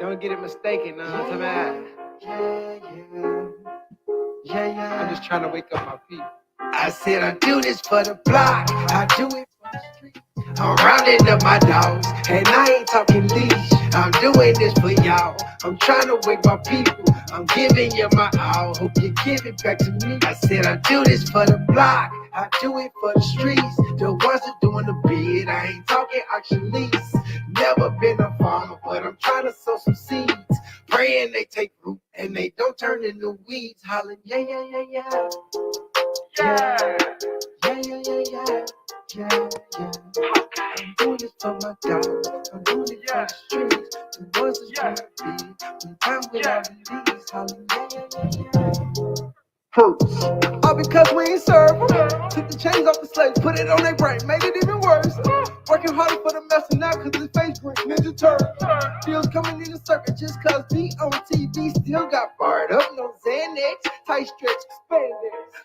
Don't get it mistaken, know what I'm talking about? Yeah. I'm just trying to wake up my people. I said I do this for the block, I do it for the street. I'm rounding up my dogs, and I ain't talking leash. I'm doing this for y'all. I'm trying to wake my people. I'm giving you my all. Hope you give it back to me. I said I do this for the block, I do it for the streets. The ones that doing the bid, I ain't talking auction lease. Never been a farmer, but I'm trying to sow some seeds. Praying they take root and they don't turn into weeds. Hollering, yeah. I'm doing this for my dogs. I'm doing it for the streets. The ones that's trying to be. When time without the leaves. Hollering, yeah. Fruits. All because we ain't serve them. Took the chains off the slaves, put it on their brain, made it even worse. Working harder for the master now cause his face brings Ninja Turtle. Deals coming in the circuit just cause he on TV still got barred up. No Xanax, tight stretch, spandex.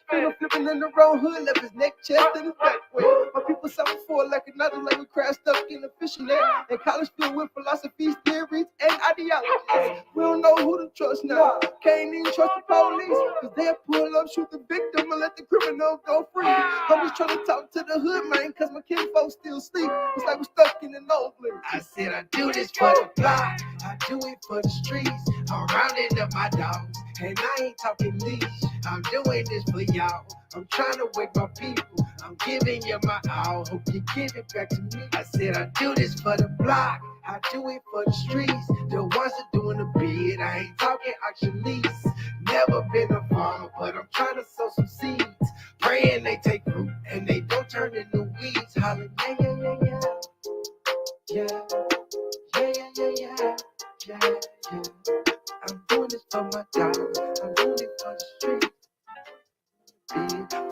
Still flipping in the wrong hood, left his neck, chest, and his back way. My people suffer for like another like we crashed up in a fishing net. And college filled with philosophies, theories, and ideologies. We don't know who to trust now. Can't even trust the police cause they'll pull up, shoot the victim, and let the criminal go free. I'm just trying to talk to the hood, man, cause my kinfolk still sleep. It's like we're stuck in the nosebleed. I said I do this for the block, I do it for the streets. I'm rounding up my dogs, and I ain't talking leash. I'm doing this for y'all. I'm trying to wake my people. I'm giving you my all. Hope you give it back to me. I said I do this for the block, I do it for the streets. The ones that doing the bid, I ain't talking auction lease. Never been a farmer, but I'm trying to sow some seeds. Praying they take root and they don't turn into weeds. Hollering, yeah. I'm doing this for my dogs. I'm doing it for the streets.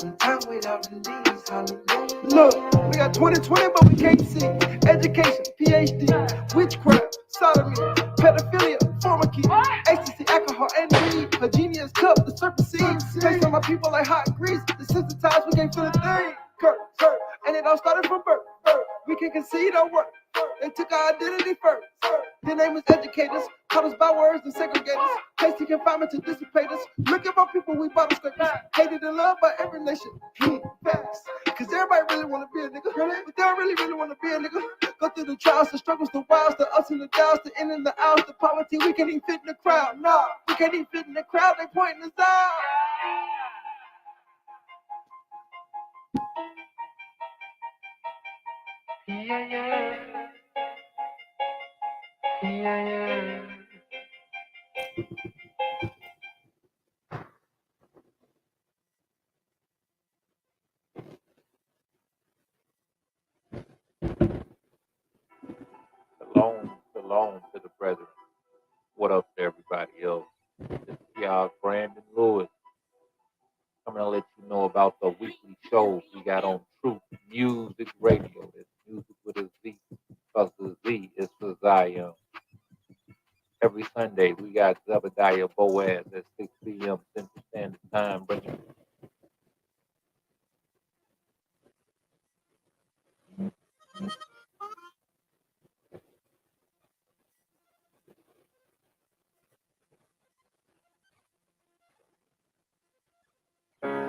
When time without the leaves. Hollering, look, we got 2020, but we can't see. Education, PhD, witchcraft, sodomy, pedophilia, pharmacy, ecstasy, alcohol, and weed. A genius cup, the serpent seeds. Taste on my people like hot grease. Desensitized, we can't feel a thing. Curse, and it all started from birth. We can concede our work. They took our identity first. Their name is educators, taught us by words and segregators. Tasty confinement to dissipate us. Look at my people, we bottle scrapers. Hated and loved by every nation. Facts. Cause everybody really wanna be a nigga. But they don't really wanna be a nigga. Go through the trials, the struggles, the wilds, the ups and the downs, the in and the outs, the poverty. We can't even fit in the crowd. Nah, we can't even fit in the crowd. They pointing us out. Yeah. Shalom to the brethren. What up to everybody else? This is y'all, Brandon Lewis. I'm going to let you know about the weekly shows we got on Truth Music Radio. It's music with a Z, because the Z is for Zion. Every Sunday, we got Zebediah Boaz at 6 p.m. Central Standard Time, bringing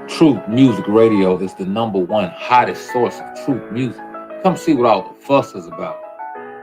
Truth Music Radio is the #1 hottest source of truth music. Come see what all the fuss is about.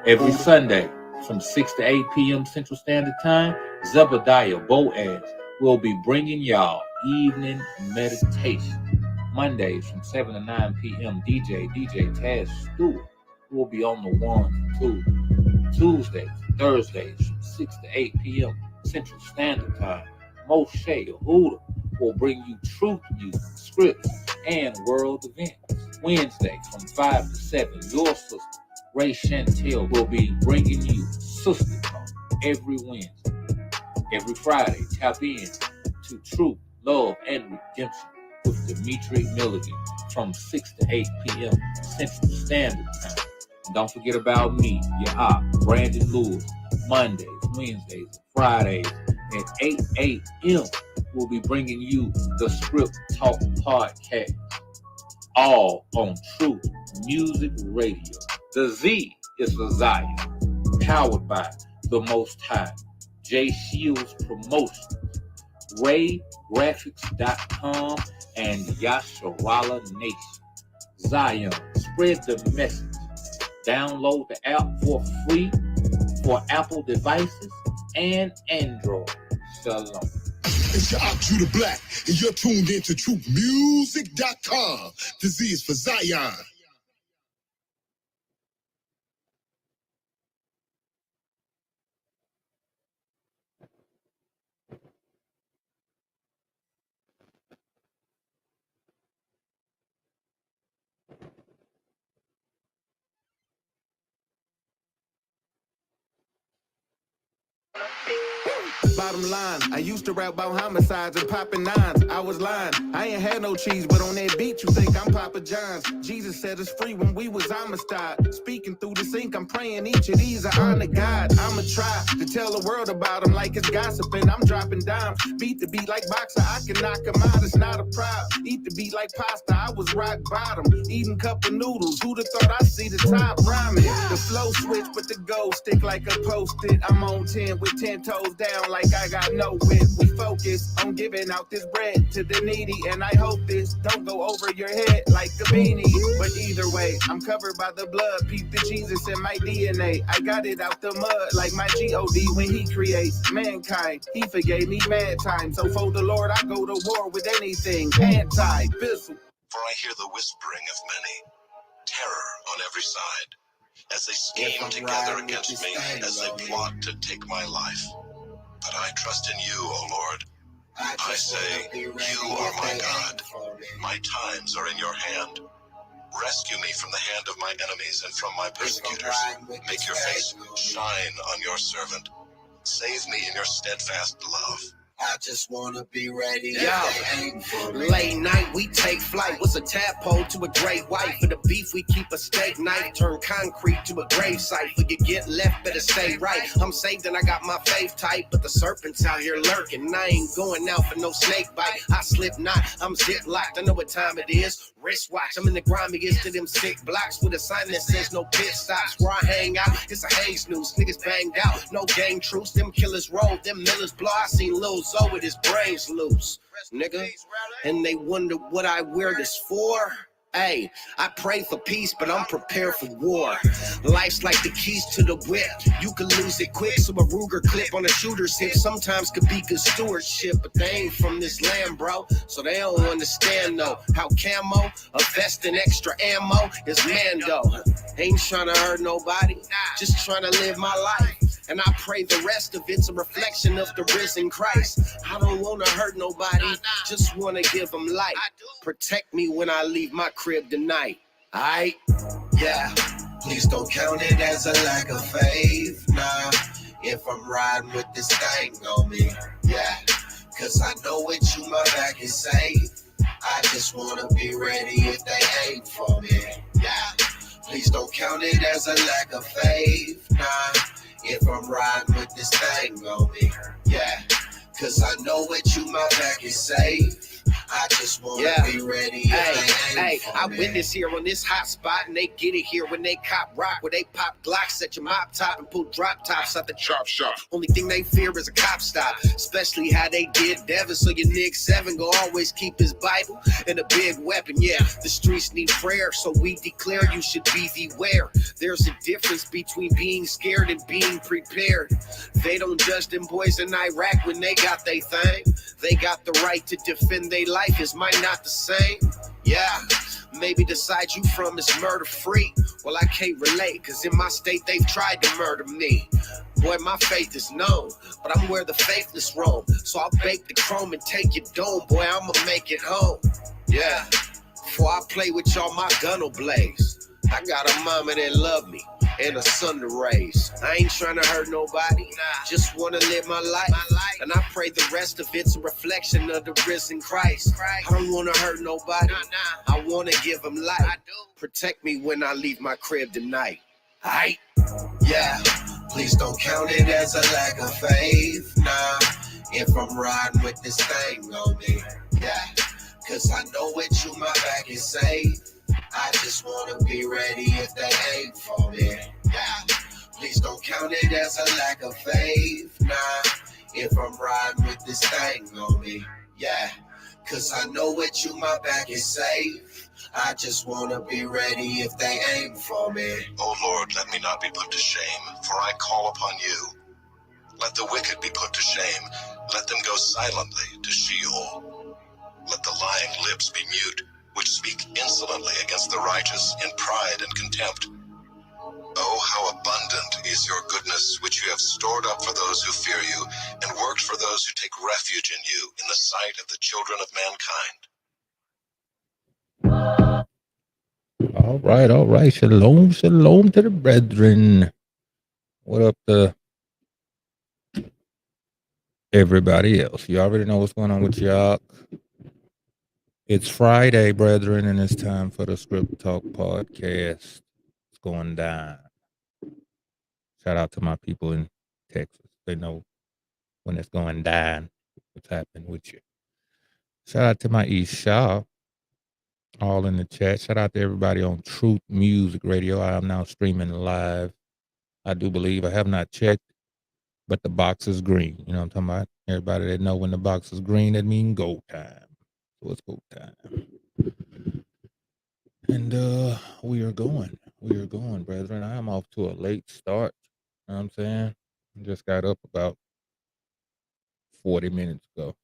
Every Sunday from 6 to 8 p.m. Central Standard Time, Zebediah Boaz will be bringing y'all evening meditation. Mondays from 7 to 9 p.m., DJ Taz Stewart will be on the 1 and 2. Tuesdays, Thursdays from 6 to 8 p.m. Central Standard Time, Moshe Yehuda will bring you truth music, scripts, and world events. Wednesday from 5 to 7, your sister, Ray Chantel, will be bringing you Sister Talk every Wednesday. Every Friday, tap in to Truth, Love, and Redemption with Dimitri Milligan from 6 to 8 p.m. Central Standard Time. And don't forget about me, your op, Brandon Lewis, Mondays, Wednesdays, and Fridays at 8 a.m. We'll be bringing you the Script Talk Podcast, all on Truth Music Radio. The Z is for Zion, powered by the Most High. J Shields Promotions, RayGraphics.com, and Yasharala Nation. Zion, spread the message. Download the app for free for Apple devices and Android. Shalom. It's your ch.3 Black, and you're tuned into truthmusic.com. The Z is for Zion. Bottom line, I used to rap about homicides and popping nines. I was lying, I ain't had no cheese, but on that beat you think I'm Papa John's. Jesus set us free when we was Amistad. Speaking through the sink, I'm praying each of these I honor God. I'ma try to tell the world about him like it's gossiping. I'm dropping dimes, beat the beat like boxer, I can knock him out, it's not a problem. Eat the beat like pasta, I was rock bottom. Eating cup of noodles, who'da thought I'd see the top rhyming. The flow switch, but the gold stick like a post-it. I'm on 10 with 10 toes down like I got no wit. We focus on giving out this bread to the needy, and I hope this don't go over your head like a beanie. But either way, I'm covered by the blood. Peep the Jesus in my DNA. I got it out the mud like my G.O.D. when he creates mankind. He forgave me mad time. So for the Lord, I go to war with anything anti-pistol. For I hear the whispering of many, terror on every side, as they scheme together against me, as they plot to take my life. But I trust in you, O Lord. I say, you are my God. My times are in your hand. Rescue me from the hand of my enemies and from my persecutors. Make your face shine on your servant. Save me in your steadfast love. I just wanna be ready. Yo, late night we take flight. What's a tadpole to a great white? For the beef we keep a steak knife. Turn concrete to a grave site. For you get left, better stay right. I'm saved and I got my faith tight, but the serpent's out here lurking. I ain't going out for no snake bite. I slip not, I'm zip locked. I know what time it is. Wristwatch, I'm in the grimiest of them sick blocks with a sign that says no pit stops. Where I hang out, it's a haze news. Niggas banged out, no game truce. Them killers roll, them millers blow. I seen Lil Zoe with his brains loose, nigga. And they wonder what I wear this for. Hey, I pray for peace, but I'm prepared for war. Life's like the keys to the whip. You can lose it quick, so a Ruger clip on a shooter's hip sometimes could be good stewardship, but they ain't from this land, bro, so they don't understand, though, how camo, a vest and extra ammo is Mando. Ain't trying to hurt nobody, just trying to live my life. And I pray the rest of it's a reflection of the risen Christ. I don't want to hurt nobody, just want to give them light. Protect me when I leave my crib tonight, aight? Yeah, please don't count it as a lack of faith, nah. If I'm riding with this thing on me, yeah. Cause I know with you my back is safe. I just want to be ready if they aim for me, yeah. Please don't count it as a lack of faith, nah. If I'm riding with this thing on me, yeah. Cause I know with you my back is safe. I just wanna be ready. Hey, I witness here on this hot spot, and they get it here when they cop rock, where they pop Glocks at your mop top and pull drop tops out the chop shop. Only thing they fear is a cop stop, especially how they did Devin. So your Nick 7 go always keep his Bible and a big weapon. Yeah, the streets need prayer, so we declare you should be beware. There's a difference between being scared and being prepared. They don't judge them boys in Iraq when they got they thing. They got the right to defend their life. Is mine not the same? Yeah, maybe the side you from is murder free. Well, I can't relate, cause in my state they've tried to murder me. Boy, my faith is known, but I'm where the faithless roam. So I'll bake the chrome and take your dome. Boy, I'ma make it home. Yeah, before I play with y'all, my gun'll blaze. I got a mama that love me and a son to raise. I ain't trying to hurt nobody, just wanna live my life. And I pray the rest of it's a reflection of the risen Christ. I don't wanna hurt nobody, I wanna give him life. Protect me when I leave my crib tonight, aight? Yeah, please don't count it as a lack of faith, nah. If I'm riding with this thing on me, yeah. Cause I know with you my back is safe. I just wanna be ready if they aim for me, yeah. Please don't count it as a lack of faith, nah. If I'm riding with this thing on me, yeah. Cause I know with you my back is safe. I just wanna be ready if they aim for me. O Lord, let me not be put to shame, for I call upon you. Let the wicked be put to shame. Let them go silently to Sheol. Let the lying lips be mute, which speak insolently against the righteous in pride and contempt. Oh, how abundant is your goodness, which you have stored up for those who fear you, and worked for those who take refuge in you, in the sight of the children of mankind. All right, all right. Shalom, shalom to the brethren. What up to everybody else? You already know what's going on with y'all. It's Friday, brethren, and it's time for the Script Talk podcast. It's going down. Shout out to my people in Texas. They know when it's going down, what's happening with you. Shout out to my East Shop, all in the chat. Shout out to everybody on Truth Music Radio. I am now streaming live. I do believe, I have not checked, but the box is green. You know what I'm talking about? Everybody that know when the box is green, that means go time. So it's go time. And we are going, brethren. I am off to a late start. You know what I'm saying? I just got up about 40 minutes ago.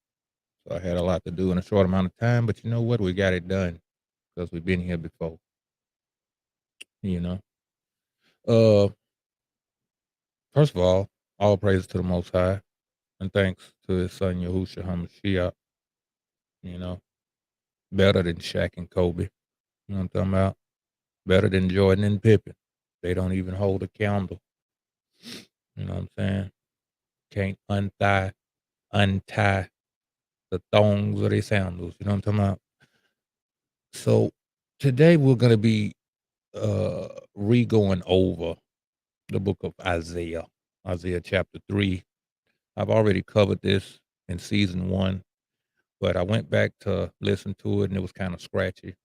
So I had a lot to do in a short amount of time, but you know what? We got it done because we've been here before. You know? First of all praise to the Most High, and thanks to his son Yahushua HaMashiach. You know, better than Shaq and Kobe. You know what I'm talking about? Better than Jordan and Pippen. They don't even hold a candle. You know what I'm saying? Can't untie the thongs of their sandals. You know what I'm talking about? So today we're going to be re-going over the book of Isaiah chapter 3. I've already covered this in season 1, but I went back to listen to it and it was kind of scratchy.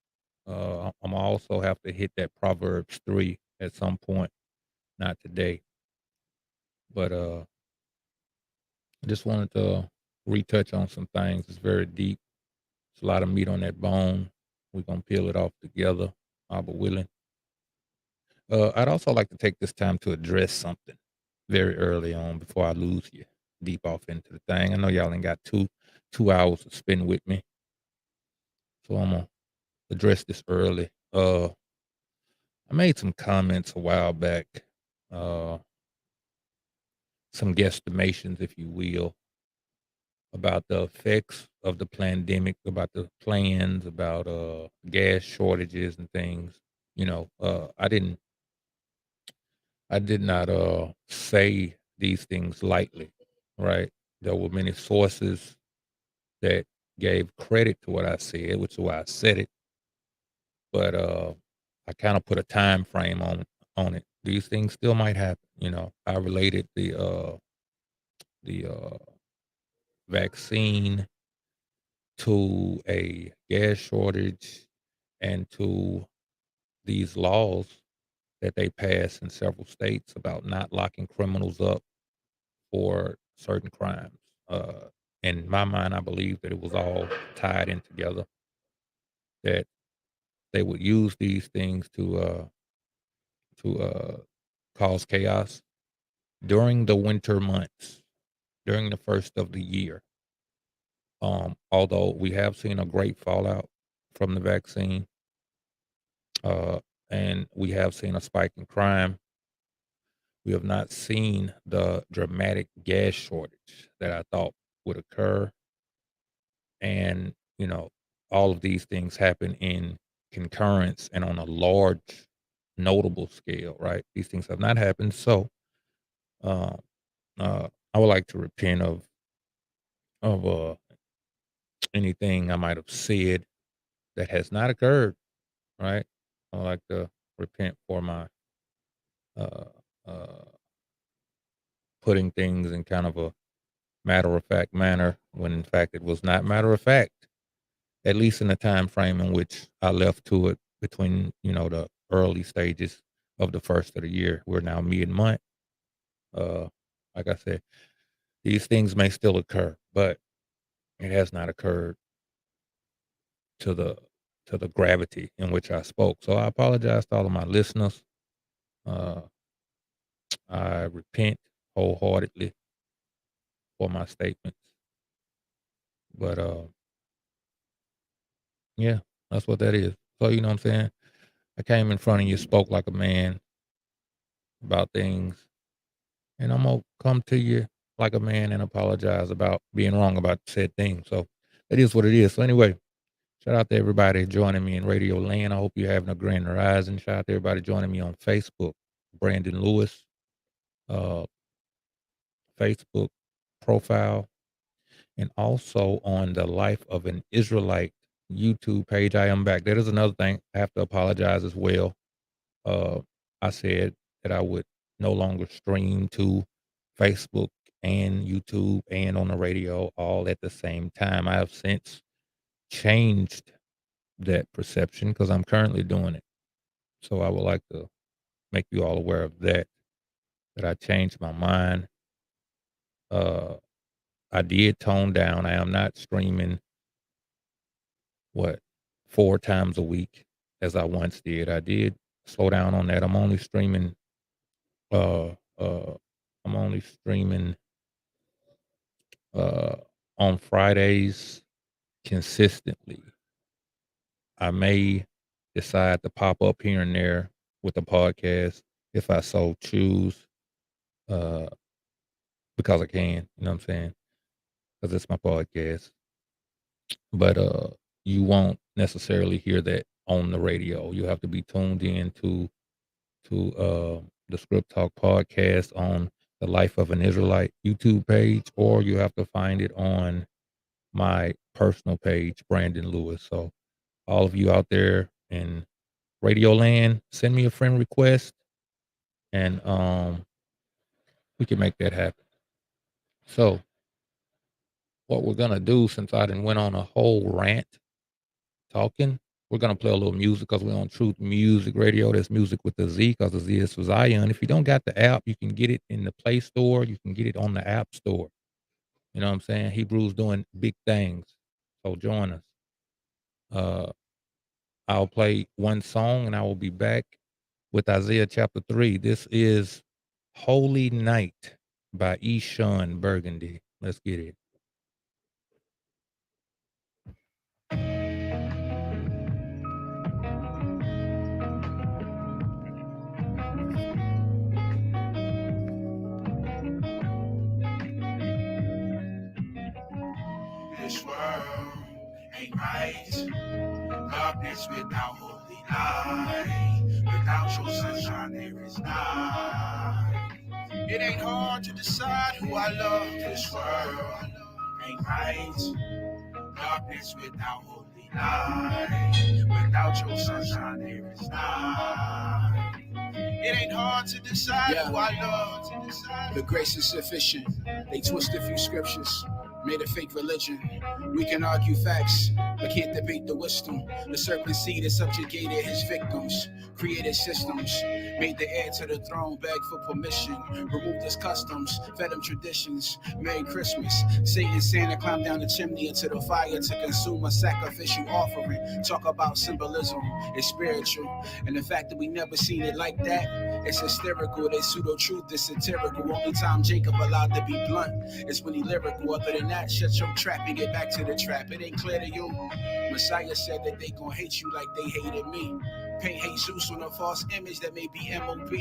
I'm also have to hit that Proverbs 3 at some point, not today. But I just wanted to retouch on some things. It's very deep. It's a lot of meat on that bone. We're gonna peel it off together, Abba willing. I'd also like to take this time to address something very early on before I lose you deep off into the thing. I know y'all ain't got two hours to spend with me, so I'm gonna address this early. I made some comments a while back, some guesstimations, if you will, about the effects of the pandemic, about the plans, about gas shortages and things. You know, I did not say these things lightly, right? There were many sources that gave credit to what I said, which is why I said it. But I kind of put a time frame on it. These things still might happen. You know, I related the vaccine to a gas shortage and to these laws that they passed in several states about not locking criminals up for certain crimes. In my mind, I believe that it was all tied in together, that they would use these things to cause chaos during the winter months, during the first of the year. Although we have seen a great fallout from the vaccine, uh, and we have seen a spike in crime, we have not seen the dramatic gas shortage that I thought would occur. And, you know, all of these things happen in concurrence and on a large, notable scale, right? These things have not happened. So, uh, I would like to repent of anything I might have said that has not occurred, right? I would like to repent for my uh, uh, putting things in kind of a matter of fact manner when in fact it was not matter of fact, at least in the time frame in which I left to it between, you know, the early stages of the first of the year. We're now mid-month. Like I said, these things may still occur, but it has not occurred to the gravity in which I spoke. So I apologize to all of my listeners. Uh, I repent wholeheartedly for my statements. But yeah, that's what that is. So you know what I'm saying? I came in front of you, spoke like a man about things, and I'm gonna come to you like a man and apologize about being wrong about said thing. So it is what it is. So anyway, shout out to everybody joining me in Radio Land. I hope you're having a grand horizon. Shout out to everybody joining me on Facebook, Brandon Lewis, uh, Facebook profile, and also on the Life of an Israelite YouTube page. I am back. That is another thing. I have to apologize as well. Uh, I said that I would no longer stream to Facebook and YouTube and on the radio all at the same time. I have since changed that perception because I'm currently doing it. So I would like to make you all aware of that I changed my mind. Uh, I did tone down. I am not streaming what 4 times a week as I once did. I did slow down on that. Uh I'm only streaming uh on Fridays consistently. I may decide to pop up here and there with a podcast if I so choose, uh because I can, you know what I'm saying? Because it's my podcast. But you won't necessarily hear that on the radio. You have to be tuned in to the Script Talk podcast on the Life of an Israelite YouTube page, or you have to find it on my personal page, Brandon Lewis. So all of you out there in Radio Land, send me a friend request, and we can make that happen. So what we're gonna do, since I done went on a whole rant talking, we're gonna play a little music because we're on Truth Music Radio. That's music with the Z, because the Z is for Zion. If you don't got the app, you can get it in the Play Store. You can get it on the App Store. You know what I'm saying? Hebrew's doing big things. So join us. Uh, I'll play one song and I will be back with Isaiah chapter 3. This is Holy Night by Eshawn Burgundy. Let's get it. This world ain't right. Darkness without holy light. Without your sunshine, there is night. It ain't hard to decide who I love. This world ain't right. Darkness without holy light. Without your sunshine, there is night. It ain't hard to decide who I love. The grace is sufficient. They twist a few scriptures, made a fake religion. We can argue facts, but can't debate the wisdom. The serpent seed has subjugated his victims, created systems, made the heir to the throne beg for permission, removed his customs, fed him traditions. Merry Christmas. Satan Santa climbed down the chimney into the fire to consume a sacrificial offering. Talk about symbolism, it's spiritual. And the fact that we never seen it like that, it's hysterical. They pseudo-truth is satirical. Only time Jacob allowed to be blunt is when he lyrical. Other than that, shut your trap and get back to the trap. It ain't clear to you. Messiah said that they gon' hate you like they hated me. Paint Jesus on a false image that may be MOB.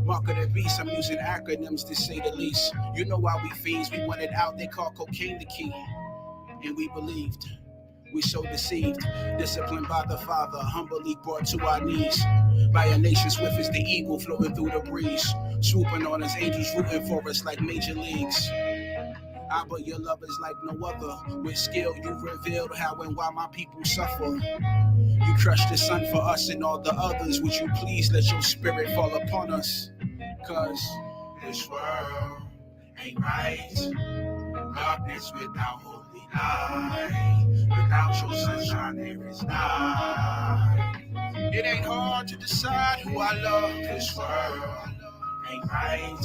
Mark of the beast, I'm using acronyms to say the least. You know why we fiends, we wanted out, they call cocaine the key. And we believed. We so deceived, disciplined by the Father, humbly brought to our knees. By a nation swift as the eagle floating through the breeze, swooping on us, angels rooting for us like major leagues. Abba, your love is like no other. With skill, you revealed how and why my people suffer. You crushed the sun for us and all the others. Would you please let your spirit fall upon us? Cause this world ain't right. Darkness without holy light. Without your sunshine, there is night. It ain't hard to decide who I love. This world ain't right.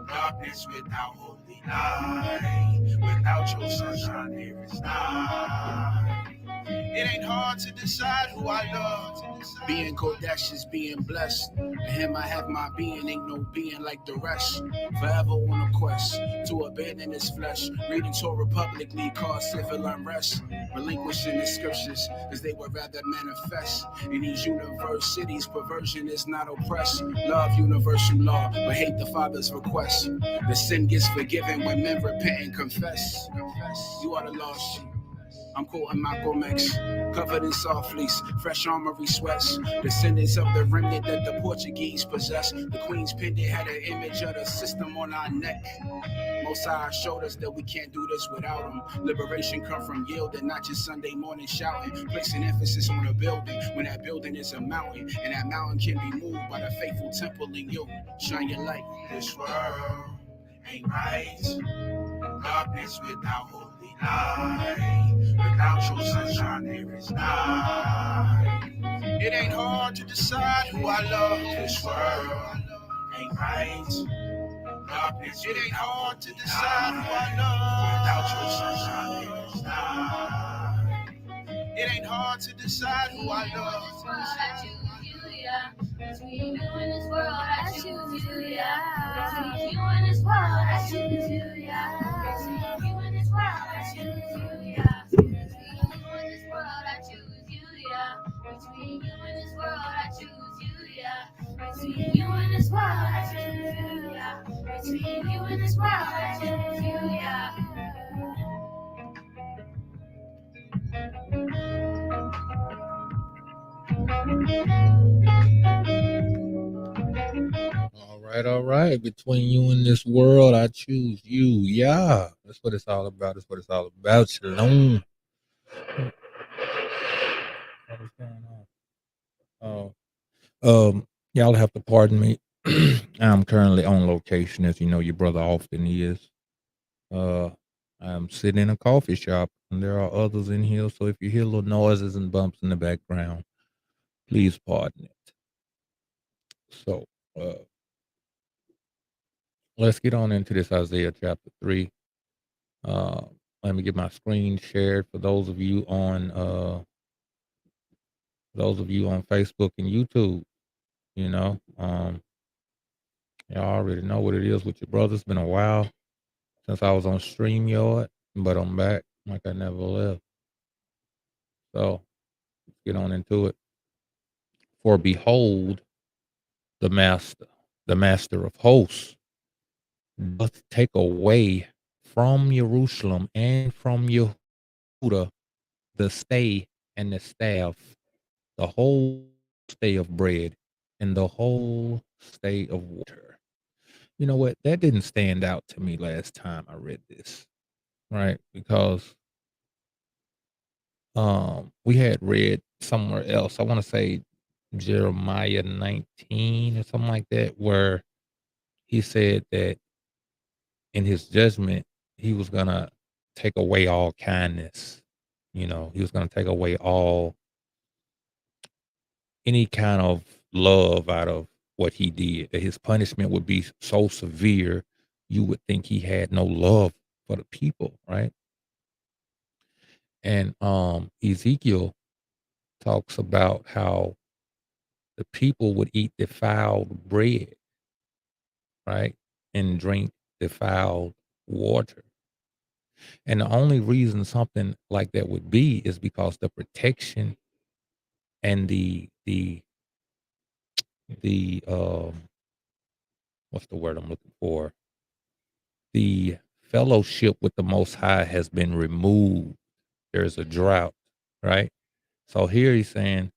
Darkness without holy light. Without your sunshine, there is night. It ain't hard to decide who I love. Being Kodesh is being blessed. In him I have my being, ain't no being like the rest. Forever on a quest to abandon this flesh. Reading Torah publicly cause civil unrest. Relinquishing the scriptures as they would rather manifest. In these universities, perversion is not oppressed. Love universal law, but hate the Father's request. The sin gets forgiven when men repent and confess. You are the lost sheep. I'm quoting Malcolm X, covered in soft fleece, fresh armory sweats, descendants of the remnant that the Portuguese possessed. The Queen's pendant had an image of the system on our neck. Most High showed us that we can't do this without him. Liberation come from yielding, not just Sunday morning shouting. Placing emphasis on a building when that building is a mountain, and that mountain can be moved by the faithful temple in you. Shine your light. This world ain't right. Darkness without holy light. Without your sunshine, there is night. It ain't hard to decide who I love. This world ain't right. Darkness, it ain't hard to decide who I love. Without your sunshine, there is night. It ain't hard to decide who I love. Between you and this world, I choose you, yeah. Between you and this world, I choose you, yeah. Between you and this world, I choose you, yeah. Between you and this world, I choose you, yeah. Between you and this world, I choose you, yeah. Between you and this world, I choose you, yeah. Between you and this world, I choose you, yeah. All right. Between you and this world, I choose you. Yeah, that's what it's all about. That's what it's all about. Shalom. What is going on? Y'all have to pardon me. I'm currently on location, as you know, your brother often is. I'm sitting in a coffee shop, and there are others in here. So if you hear little noises and bumps in the background, please pardon it. So, let's get on into this Isaiah chapter 3. Let me get my screen shared for those of you on Facebook and YouTube. You know, y'all already know what it is with your brother. It's been a while since I was on StreamYard, but I'm back like I never left. So let's get on into it. For behold, the master of hosts, doth take away from Jerusalem and from Yehuda the stay and the staff, the whole stay of bread, and the whole stay of water. You know what? That didn't stand out to me last time I read this, right? Because we had read somewhere else. I want to say Jeremiah 19 or something like that, where he said that in his judgment, he was gonna take away all kindness. You know, he was gonna take away all any kind of love out of what he did. That his punishment would be so severe, you would think he had no love for the people, right? And Ezekiel talks about how the people would eat defiled bread, right? And drink defiled water. And the only reason something like that would be is because the protection and the what's the word I'm looking for? The fellowship with the Most High has been removed. There's a drought, right? So here he's saying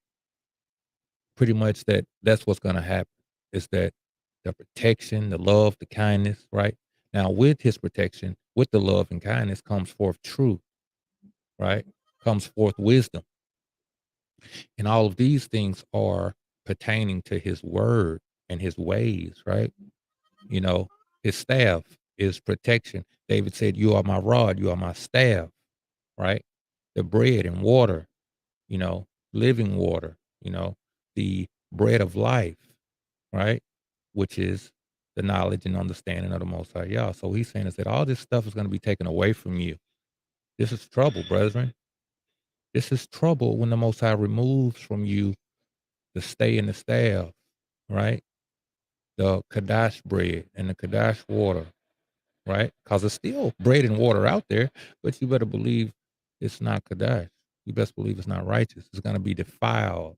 pretty much that that's what's going to happen is that the protection, the love, the kindness, right? Now, with his protection, with the love and kindness comes forth truth, right? Comes forth wisdom. And all of these things are pertaining to his word and his ways, right? You know, his staff is protection. David said, "You are my rod, you are my staff," right? The bread and water, you know, living water, you know, the bread of life, right? Which is the knowledge and understanding of the Most High Yah. So he's saying is that all this stuff is going to be taken away from you. This is trouble, brethren. This is trouble when the Most High removes from you the stay and the staff, right? The Kadash bread and the Kadash water, right? Because it's still bread and water out there, but you better believe it's not Kadash. You best believe it's not righteous. It's going to be defiled.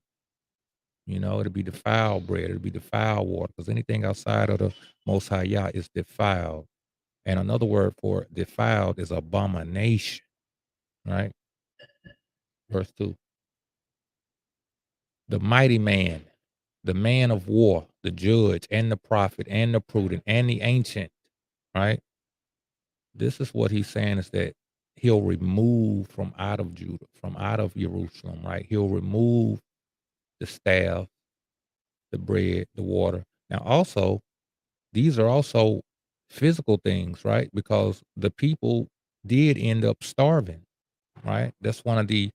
You know, it'll be defiled bread. It'll be defiled water because anything outside of the Most High Yah is defiled. And another word for defiled is abomination, right? Verse 2. The mighty man, the man of war, the judge and the prophet and the prudent and the ancient, right? This is what he's saying is that he'll remove from out of Judah, from out of Jerusalem, right? He'll remove the staff, the bread, the water. Now, also, these are also physical things, right? Because the people did end up starving, right? That's one of the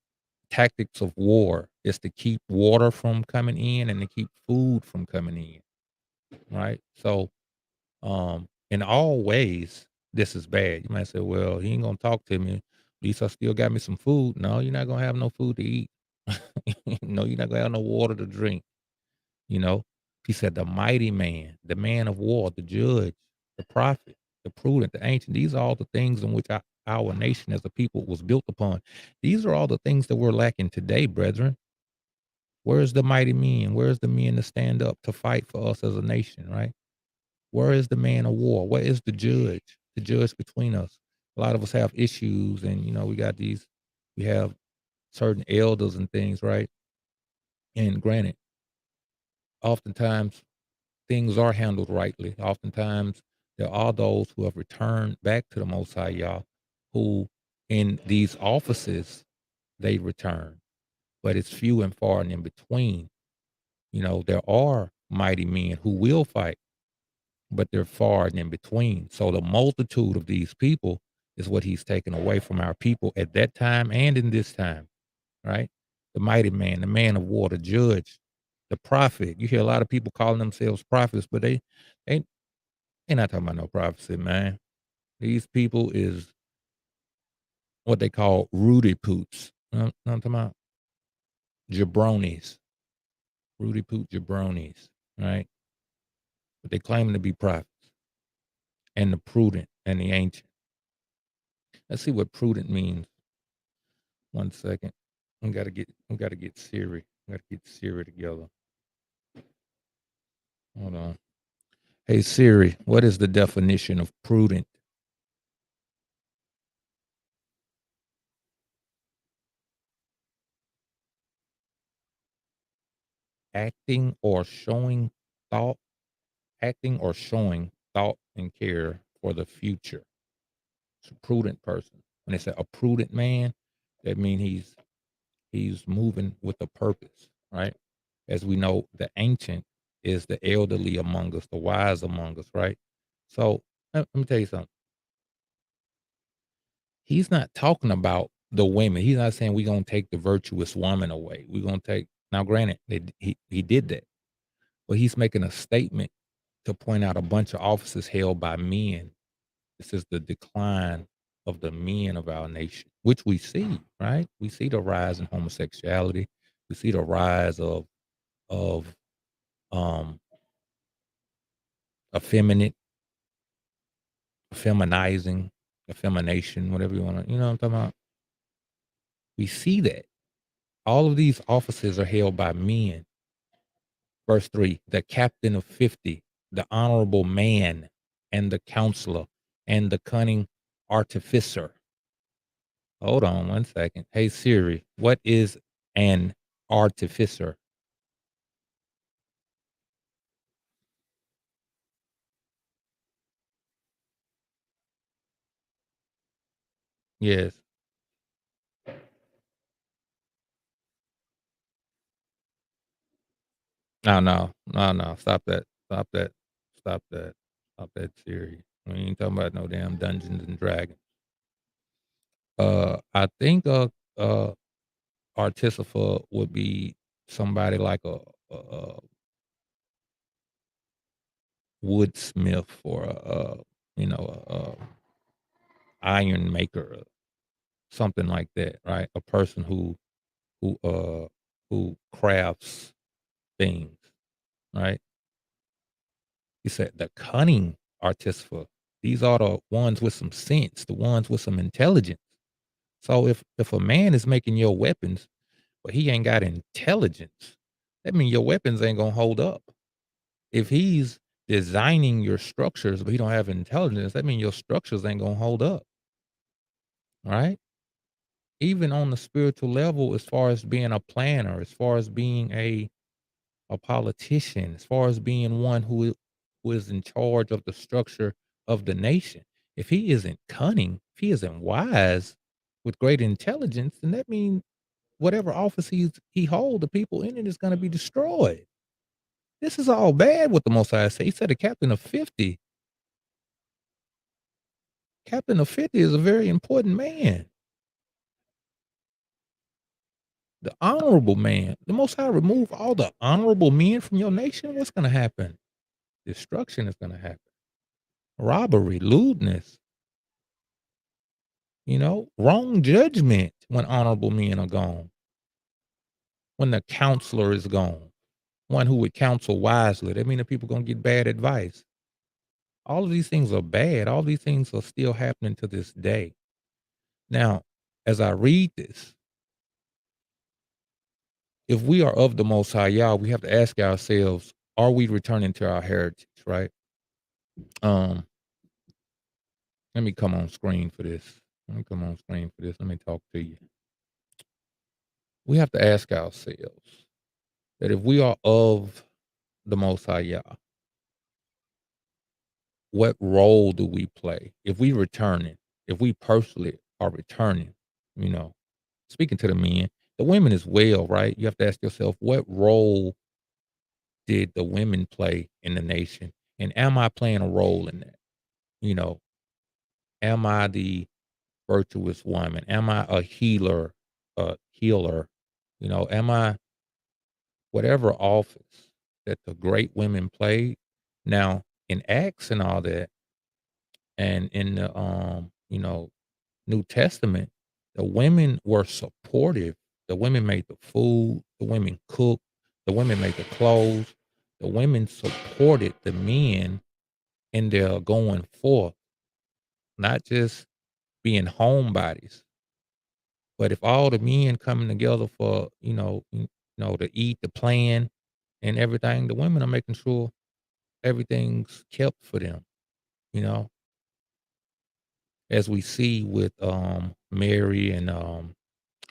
tactics of war is to keep water from coming in and to keep food from coming in, right? So, in all ways, this is bad. You might say, well, he ain't gonna talk to me. At least I still got me some food. No, you're not gonna have no food to eat. No, you're not gonna have no water to drink. You know, he said, the mighty man, the man of war, the judge, the prophet, the prudent, the ancient. These are all the things in which our nation as a people was built upon. These are all the things that we're lacking today, brethren. Where's the mighty men? Where's the men to stand up to fight for us as a nation, right? Where is the man of war? Where is the judge between us? A lot of us have issues, and we have certain elders and things, right? And granted, oftentimes things are handled rightly. Oftentimes there are those who have returned back to the Most High Yah, who in these offices they return, but it's few and far and in between. There are mighty men who will fight, but they're far and in between. So the multitude of these people is what he's taken away from our people at that time and in this time, right? The mighty man, the man of war, the judge, the prophet. You hear a lot of people calling themselves prophets, but they they're not talking about no prophecy, man. These people is what they call Rudy Poots. Know what I'm talking about? Jabronis. Rudy Poot jabronis, right? But they claim to be prophets and the prudent and the ancient. Let's see what prudent means. 1 second. We gotta get Siri. We gotta get Siri together. Hold on. Hey Siri, what is the definition of prudent? Acting or showing thought, acting or showing thought and care for the future. It's a prudent person. When they say a prudent man, that means he's moving with a purpose, right? As we know, the ancient is the elderly among us, the wise among us, right? So let me tell you something. He's not talking about the women. He's not saying we're gonna take the virtuous woman away. We're gonna take now. Granted, he did that, but he's making a statement to point out a bunch of offices held by men. This is the decline of the men of our nation, which we see, right? We see the rise in homosexuality. We see the rise of um effeminate, feminizing, effemination, whatever you want to, you know what I'm talking about? We see that. All of these offices are held by men. Verse 3, the captain of 50, the honorable man, and the counselor, and the cunning artificer. Hold on 1 second. Hey Siri, what is an artificer? Yes. No, no, no, no. Stop that. Stop that. Stop that. Stop that, Siri. We ain't talking about no damn Dungeons and Dragons. I think Artificer would be somebody like a woodsmith or you know, iron maker, something like that, right? A person who uh who crafts things, right? He said the cunning artificer. These are the ones with some sense, the ones with some intelligence. So if a man is making your weapons, but he ain't got intelligence, that means your weapons ain't gonna hold up. If he's designing your structures, but he don't have intelligence, that means your structures ain't gonna hold up, right? Even on the spiritual level, as far as being a planner, as far as being a politician, as far as being one who is in charge of the structure of the nation. If he isn't cunning, if he isn't wise with great intelligence, then that means whatever office he hold, the people in it is going to be destroyed. This is all bad what the Most High said. He said a captain of 50. Captain of 50 is a very important man. The honorable man. The Most High remove all the honorable men from your nation. What's going to happen? Destruction is going to happen. Robbery, lewdness, wrong judgment when honorable men are gone, when the counselor is gone, one who would counsel wisely. That means that people going to get bad advice. All of these things are bad. All these things are still happening to this day. Now, as I read this, if we are of the Most High Yah, we have to ask ourselves, are we returning to our heritage, right? Um, Let me come on screen for this. Let me talk to you. We have to ask ourselves that if we are of the Most High Yah, what role do we play? If we returning, if we personally are returning, you know, speaking to the men, the women as well, right? You have to ask yourself, what role did the women play in the nation? And am I playing a role in that? You know, am I the virtuous woman? Am I a healer, healer? Am I whatever office that the great women played? Now, in Acts and all that, and in the New Testament, the women were supportive. The women made the food, the women cooked, the women made the clothes, the women supported the men in their going forth, not just being homebodies. But if all the men coming together for, to eat, the plan and everything, the women are making sure everything's kept for them, you know, as we see with Mary and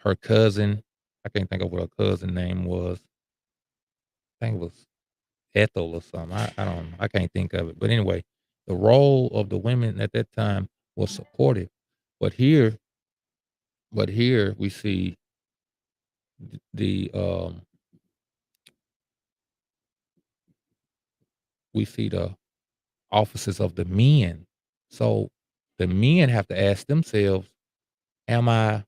her cousin. I can't think of what her cousin name was. I think it was Ethel or something. I don't know. I can't think of it. But anyway, the role of the women at that time was supportive. But here, we see the offices of the men. So the men have to ask themselves, am I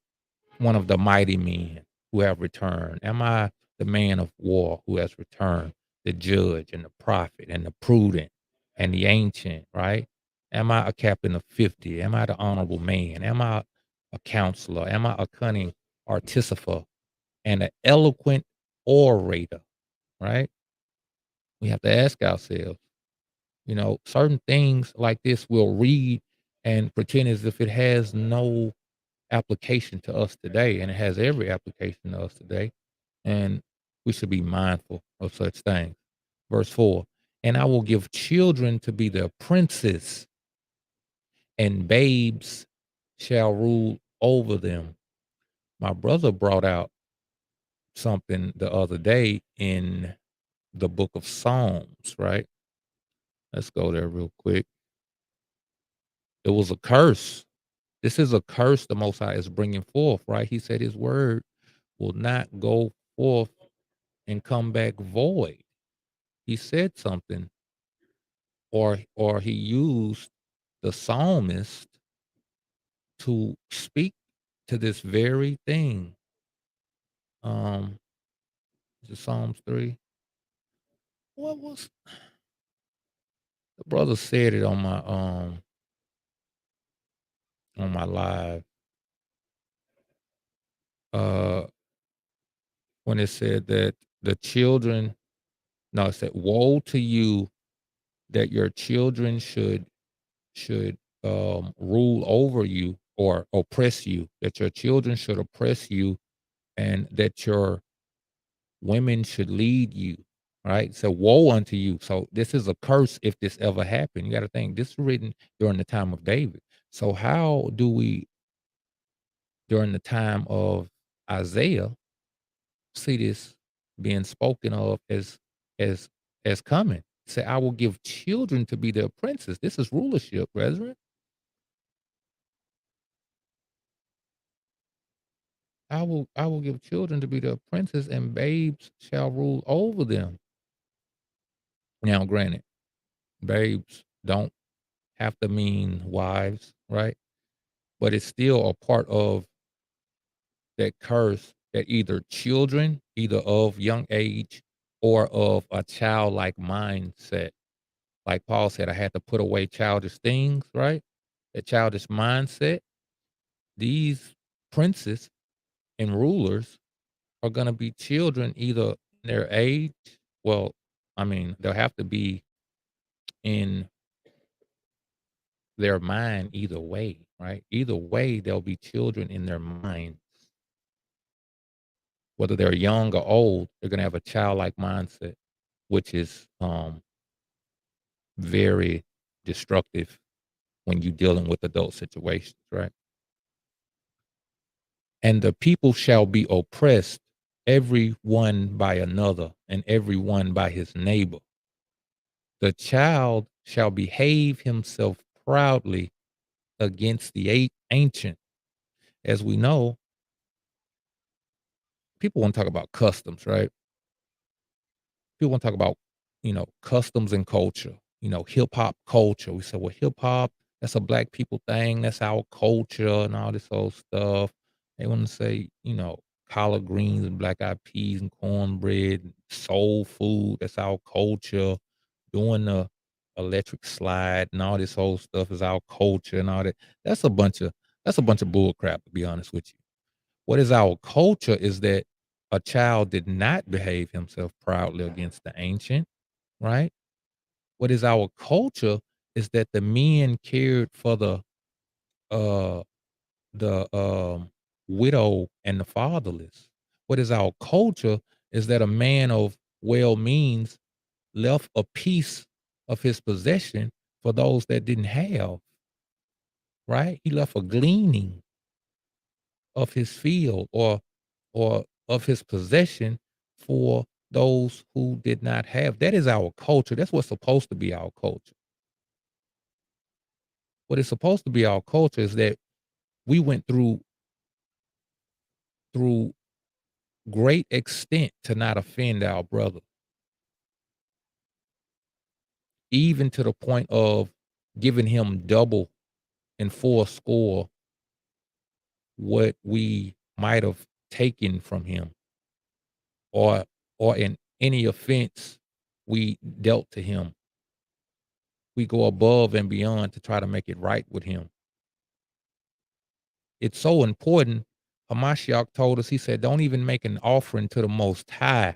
one of the mighty men who have returned? Am I the man of war who has returned? The judge and the prophet and the prudent and the ancient, right? Am I a captain of 50? Am I the honorable man? Am I a counselor? Am I a cunning artificer and an eloquent orator, right? We have to ask ourselves, certain things like this we'll read and pretend as if it has no application to us today, and it has every application to us today. And we should be mindful of such things. Verse 4, and I will give children to be their princes, and babes shall rule over them. My brother brought out something the other day in the book of Psalms, right? Let's go there real quick. It was a curse. This is a curse the Most High is bringing forth, right? He said his word will not go forth and come back void. He said something, or he used the psalmist to speak to this very thing. Is it Psalms 3? What was The brother said it on my live, uh, when it said that the children no, it said, "Woe to you that your children should rule over you or oppress you, that your children should oppress you, and that your women should lead you." Right? So woe unto you. So this is a curse if this ever happened. You got to think this is written during the time of David. So how do we, during the time of Isaiah, see this being spoken of as as coming? Say, I will give children to be their princes. This is rulership, brethren. I will give children to be their princes, and babes shall rule over them. Now, granted, babes don't have to mean wives, right? But it's still a part of that curse that either children, either of young age or of a childlike mindset. Like Paul said, I had to put away childish things, right? A childish mindset. These princes and rulers are going to be children either in their age. Well, I mean, they'll have to be in their mind either way, right? Either way, they'll be children in their mind. Whether they're young or old, they're going to have a childlike mindset, which is very destructive when you're dealing with adult situations, right? And the people shall be oppressed, every one by another, and every one by his neighbor. The child shall behave himself proudly against the ancient. As we know, people want to talk about customs, right? People want to talk about, customs and culture, hip hop culture. We say, well, hip hop, that's a black people thing. That's our culture and all this old stuff. They want to say, collard greens and black eyed peas and cornbread, and soul food. That's our culture. Doing the electric slide and all this old stuff is our culture and all that. That's a bunch of bull crap, to be honest with you. What is our culture is that a child did not behave himself proudly against the ancient, right? What is our culture is that the men cared for uh the widow and the fatherless. What is our culture is that a man of well means left a piece of his possession for those that didn't have, right? He left a gleaning of his field or of his possession for those who did not have. That is our culture. That's what's supposed to be our culture. What is supposed to be our culture is that we went through great extent to not offend our brother, even to the point of giving him double and four score what we might have taken from him, or in any offense we dealt to him. We go above and beyond to try to make it right with him. It's so important. Hamashiach told us, he said, don't even make an offering to the Most High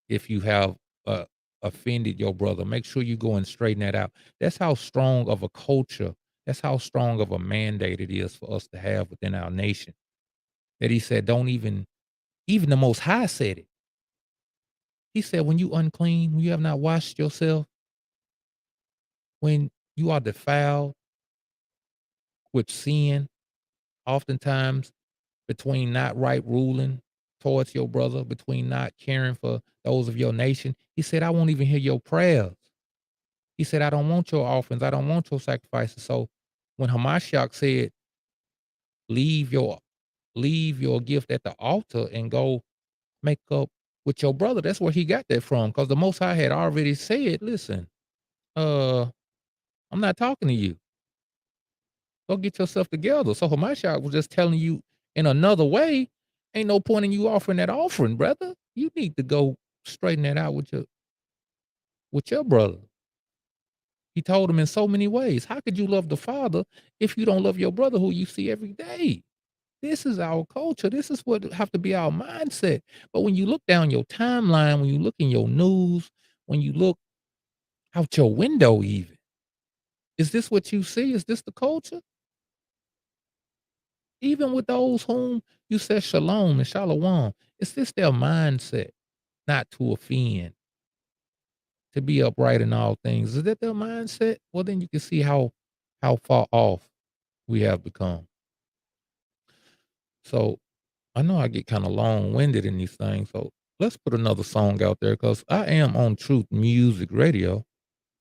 if you have offended your brother. Make sure you go and straighten that out. That's how strong of a culture, that's how strong of a mandate it is for us to have within our nation. That he said, don't even the Most High said it. He said, when you unclean, when you have not washed yourself, when you are defiled with sin, oftentimes between not right ruling towards your brother, between not caring for those of your nation. He said, I won't even hear your prayers. He said, I don't want your offerings. I don't want your sacrifices. So when Hamashiach said, leave your gift at the altar and go make up with your brother, that's where he got that from. Because the Most High had already said, listen, uh, I'm not talking to you. Go get yourself together. So Hamashiach was just telling you in another way, ain't no point in you offering that offering, brother. You need to go straighten that out with your brother. He told him in so many ways. How could you love the Father if you don't love your brother who you see every day? This is our culture. This is what have to be our mindset. But when you look down your timeline, when you look in your news, when you look out your window even, is this what you see? Is this the culture? Even with those whom you said shalom and shalom, is this their mindset? Not to offend, to be upright in all things. Is that their mindset? Well, then you can see how far off we have become. So I know I get kind of long winded in these things. So let's put another song out there because I am on Truth Music Radio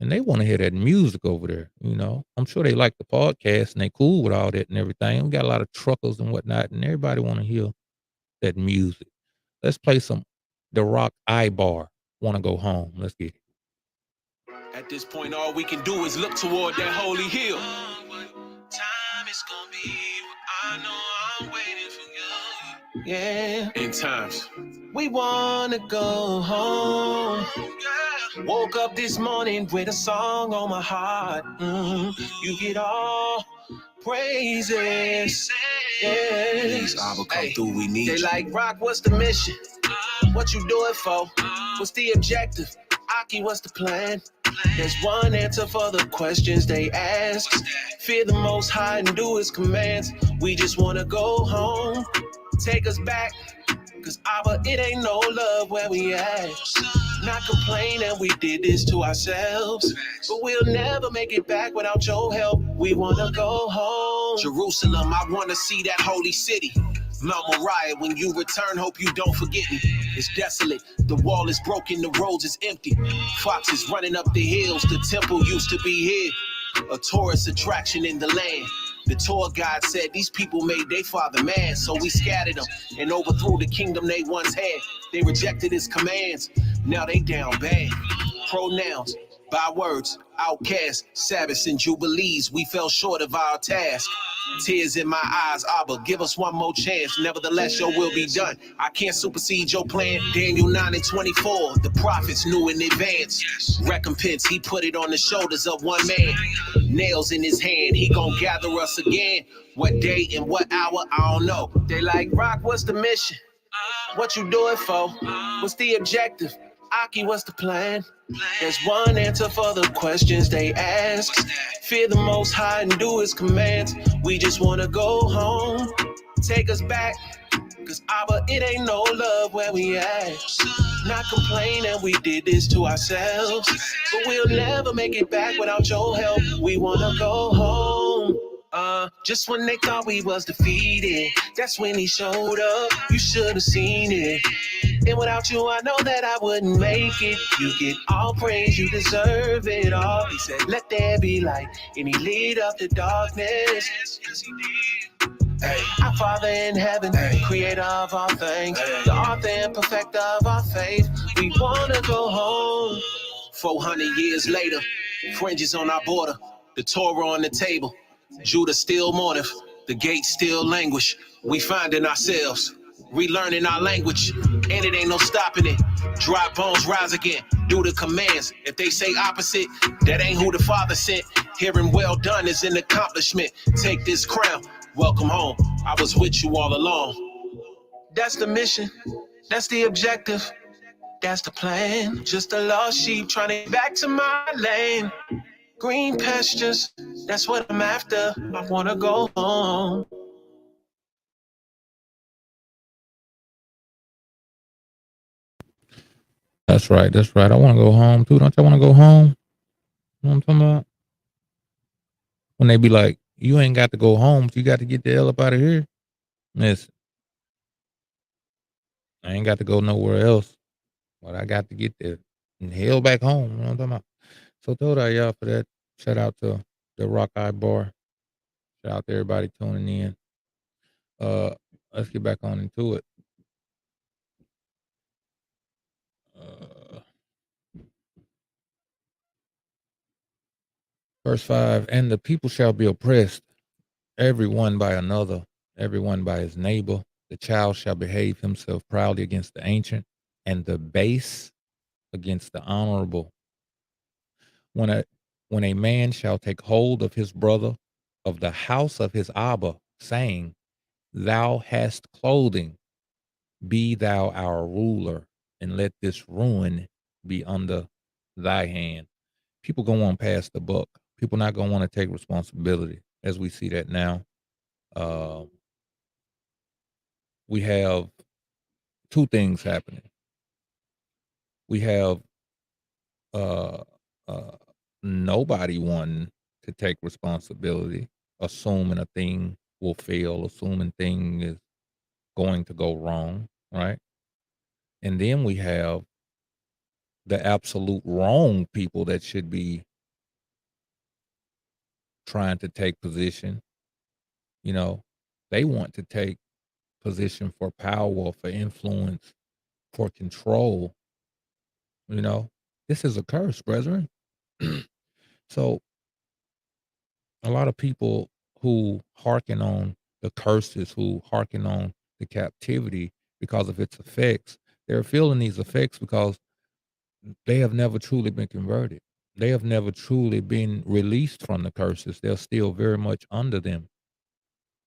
and they want to hear that music over there. You know, I'm sure they like the podcast and they cool with all that and everything. We got a lot of truckers and whatnot, and everybody want to hear that music. Let's play some The Rock Ibar. Want to go home. Let's get it. At this point, all we can do is look toward that holy hill. Time is gonna be. I know I'm waiting for you. Yeah. In times, we wanna go home. Woke up this morning with a song on my heart. You get all praises. Yes. Come through, we need they you. Like, Rock, what's the mission? What you do it for? What's the objective? Aki, what's the plan? There's one answer for the questions they ask. Fear the Most High and do His commands. We just wanna go home. Take us back, cause it ain't no love where we at. Not complaining, we did this to ourselves. But we'll never make it back without your help. We wanna go home. Jerusalem, I wanna see that holy city. Mount Moriah, when you return, hope you don't forget me. It's desolate, the wall is broken, the roads is empty. Foxes running up the hills, the temple used to be here. A tourist attraction in the land. The tour guide said these people made their father mad, so we scattered them and overthrew the kingdom they once had. They rejected his commands, now they down bad. Pronouns, bywords, outcasts, Sabbaths and jubilees, we fell short of our task. Tears in my eyes, Abba, give us one more chance. Nevertheless, your will be done. I can't supersede your plan. Daniel 9:24, the prophets knew in advance. Recompense, he put it on the shoulders of one man. Nails in his hand, he gon' gather us again. What day and what hour, I don't know. They like, Rock, what's the mission? What you do it for? What's the objective? Aki, what's the plan? There's one answer for the questions they ask. Fear the Most High and do His commands. We just wanna go home. Take us back, cause it ain't no love where we at. Not complaining, we did this to ourselves. But we'll never make it back without your help. We wanna go home. Just when they thought we was defeated, that's when He showed up. You should have seen it. And without you, I know that I wouldn't make it. You get all praise, you deserve it all. He said, let there be light, and He lit up the darkness. Hey, our Father in heaven, creator of all things, the author and perfecter of our faith. We wanna go home. 400 years later, fringes on our border, the Torah on the table. Judah still mourneth, the gates still languish. We finding ourselves, relearning our language, and it ain't no stopping it. Dry bones rise again, do the commands. If they say opposite, that ain't who the Father sent. Hearing well done is an accomplishment. Take this crown, welcome home. I was with you all along. That's the mission, that's the objective, that's the plan. Just a lost sheep trying to get back to my lane. Green pastures, that's what I'm after. I wanna go home. That's right. That's right. I want to go home too. Don't y'all want to go home? You know what I'm talking about? When they be like, you ain't got to go home, but you got to get the hell up out of here. Listen, I ain't got to go nowhere else, but I got to get the hell back home. You know what I'm talking about? So told I y'all for that. Shout out to the Rock Eye Bar. Shout out to everybody tuning in. Let's get back on into it. Verse 5, and the people shall be oppressed, every one by another, every one by his neighbor. The child shall behave himself proudly against the ancient, and the base against the honorable. When When a man shall take hold of his brother of the house of his Abba, saying, Thou hast clothing, be thou our ruler, and let this ruin be under thy hand. People gonna want to pass the buck. People not gonna want to take responsibility, as we see that now. Uh, we have two things happening. We have uh, uh, nobody wanting to take responsibility, assuming a thing will fail, assuming thing is going to go wrong, right? And then we have the absolute wrong people that should be trying to take position. You know, they want to take position for power, for influence, for control. You know, this is a curse, brethren. So a lot of people who hearken on the curses, who hearken on the captivity because of its effects, they're feeling these effects because they have never truly been converted. They have never truly been released from the curses. They're still very much under them,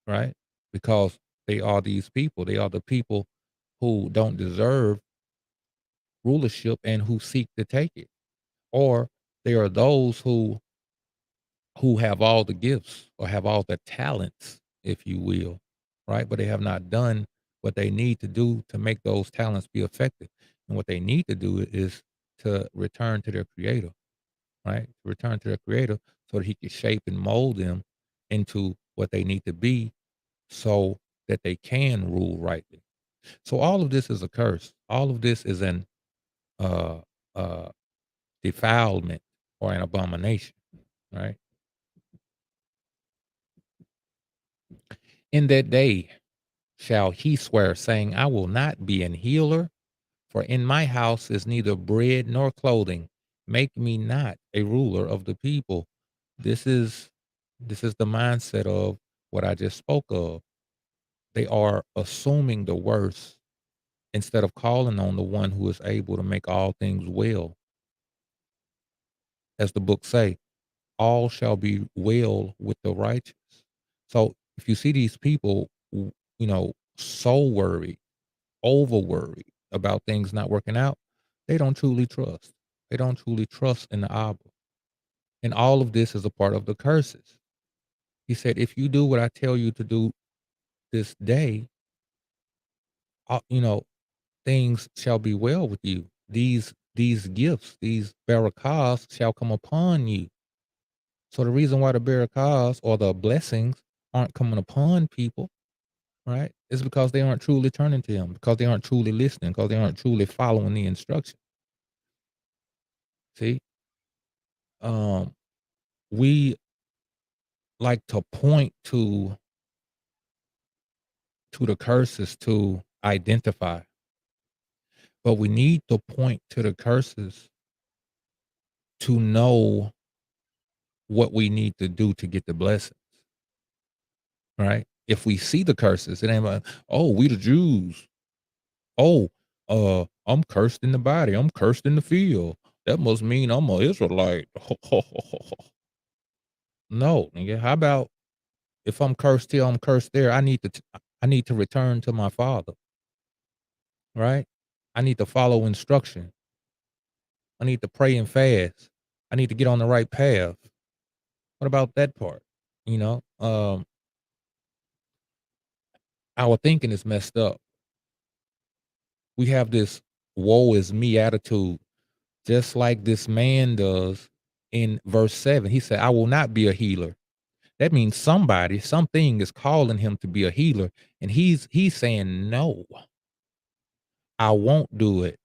right? Because they are these people. They are the people who don't deserve rulership and who seek to take it. Or they are those who have all the gifts or have all the talents, if you will, right? But they have not done what they need to do to make those talents be effective. And what they need to do is to return to their creator, right? To return to their creator so that he can shape and mold them into what they need to be so that they can rule rightly. So all of this is a curse. All of this is an uh uh defilement or an abomination, right? In that day shall he swear, saying, I will not be an healer, for in my house is neither bread nor clothing. Make me not a ruler of the people. This is the mindset of what I just spoke of. They are assuming the worst instead of calling on the one who is able to make all things well. As the book say, all shall be well with the righteous. So if you see these people, so worried, over worried about things not working out, they don't truly trust. They don't truly trust in the Abba. And all of this is a part of the curses. He said, if you do what I tell you to do this day, uh, you know, things shall be well with you. These gifts, these barakahs shall come upon you. So the reason why the barakahs or the blessings aren't coming upon people, right, is because they aren't truly turning to him, because they aren't truly listening, because they aren't truly following the instruction. See, um, we like to point to the curses to identify, but we need to point to the curses to know what we need to do to get the blessings, right? If we see the curses, it ain't like, oh, we the Jews. Oh, I'm cursed in the body. I'm cursed in the field. That must mean I'm a Israelite. No, nigga. How about if I'm cursed here, I'm cursed there. I need to return to my father, right? I need to follow instruction. I need to pray and fast. I need to get on the right path. What about that part? You know, our thinking is messed up. We have this woe is me attitude, just like this man does in verse 7. He said, I will not be a healer. That means somebody, something is calling him to be a healer. And he's saying, no, I won't do it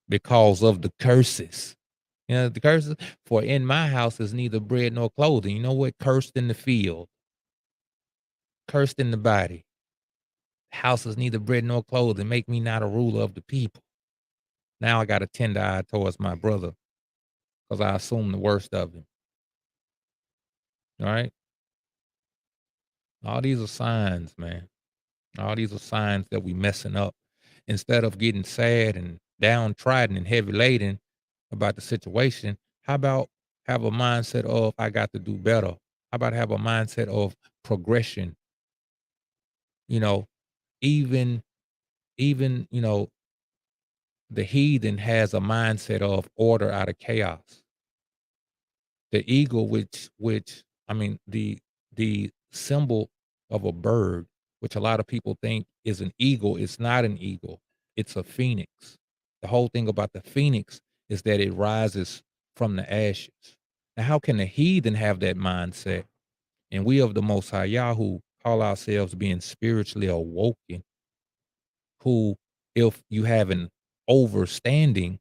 because of the curses. You know, the curses, for in my house is neither bread nor clothing. You know what? Cursed in the field, cursed in the body. House is neither bread nor clothing. Make me not a ruler of the people. Now I got a tender eye towards my brother because I assume the worst of him. All right. All these are signs, man. All these are signs that we messing up. Instead of getting sad and downtrodden and heavy laden about the situation, how about have a mindset of I got to do better? How about have a mindset of progression? You know, even the heathen has a mindset of order out of chaos. The eagle, which I mean, the symbol of a bird, which a lot of people think is an eagle, it's not an eagle. It's a phoenix. The whole thing about the phoenix is that it rises from the ashes. Now, how can the heathen have that mindset? And we of the Most High Yah, who call ourselves being spiritually awoken, who, if you have an overstanding,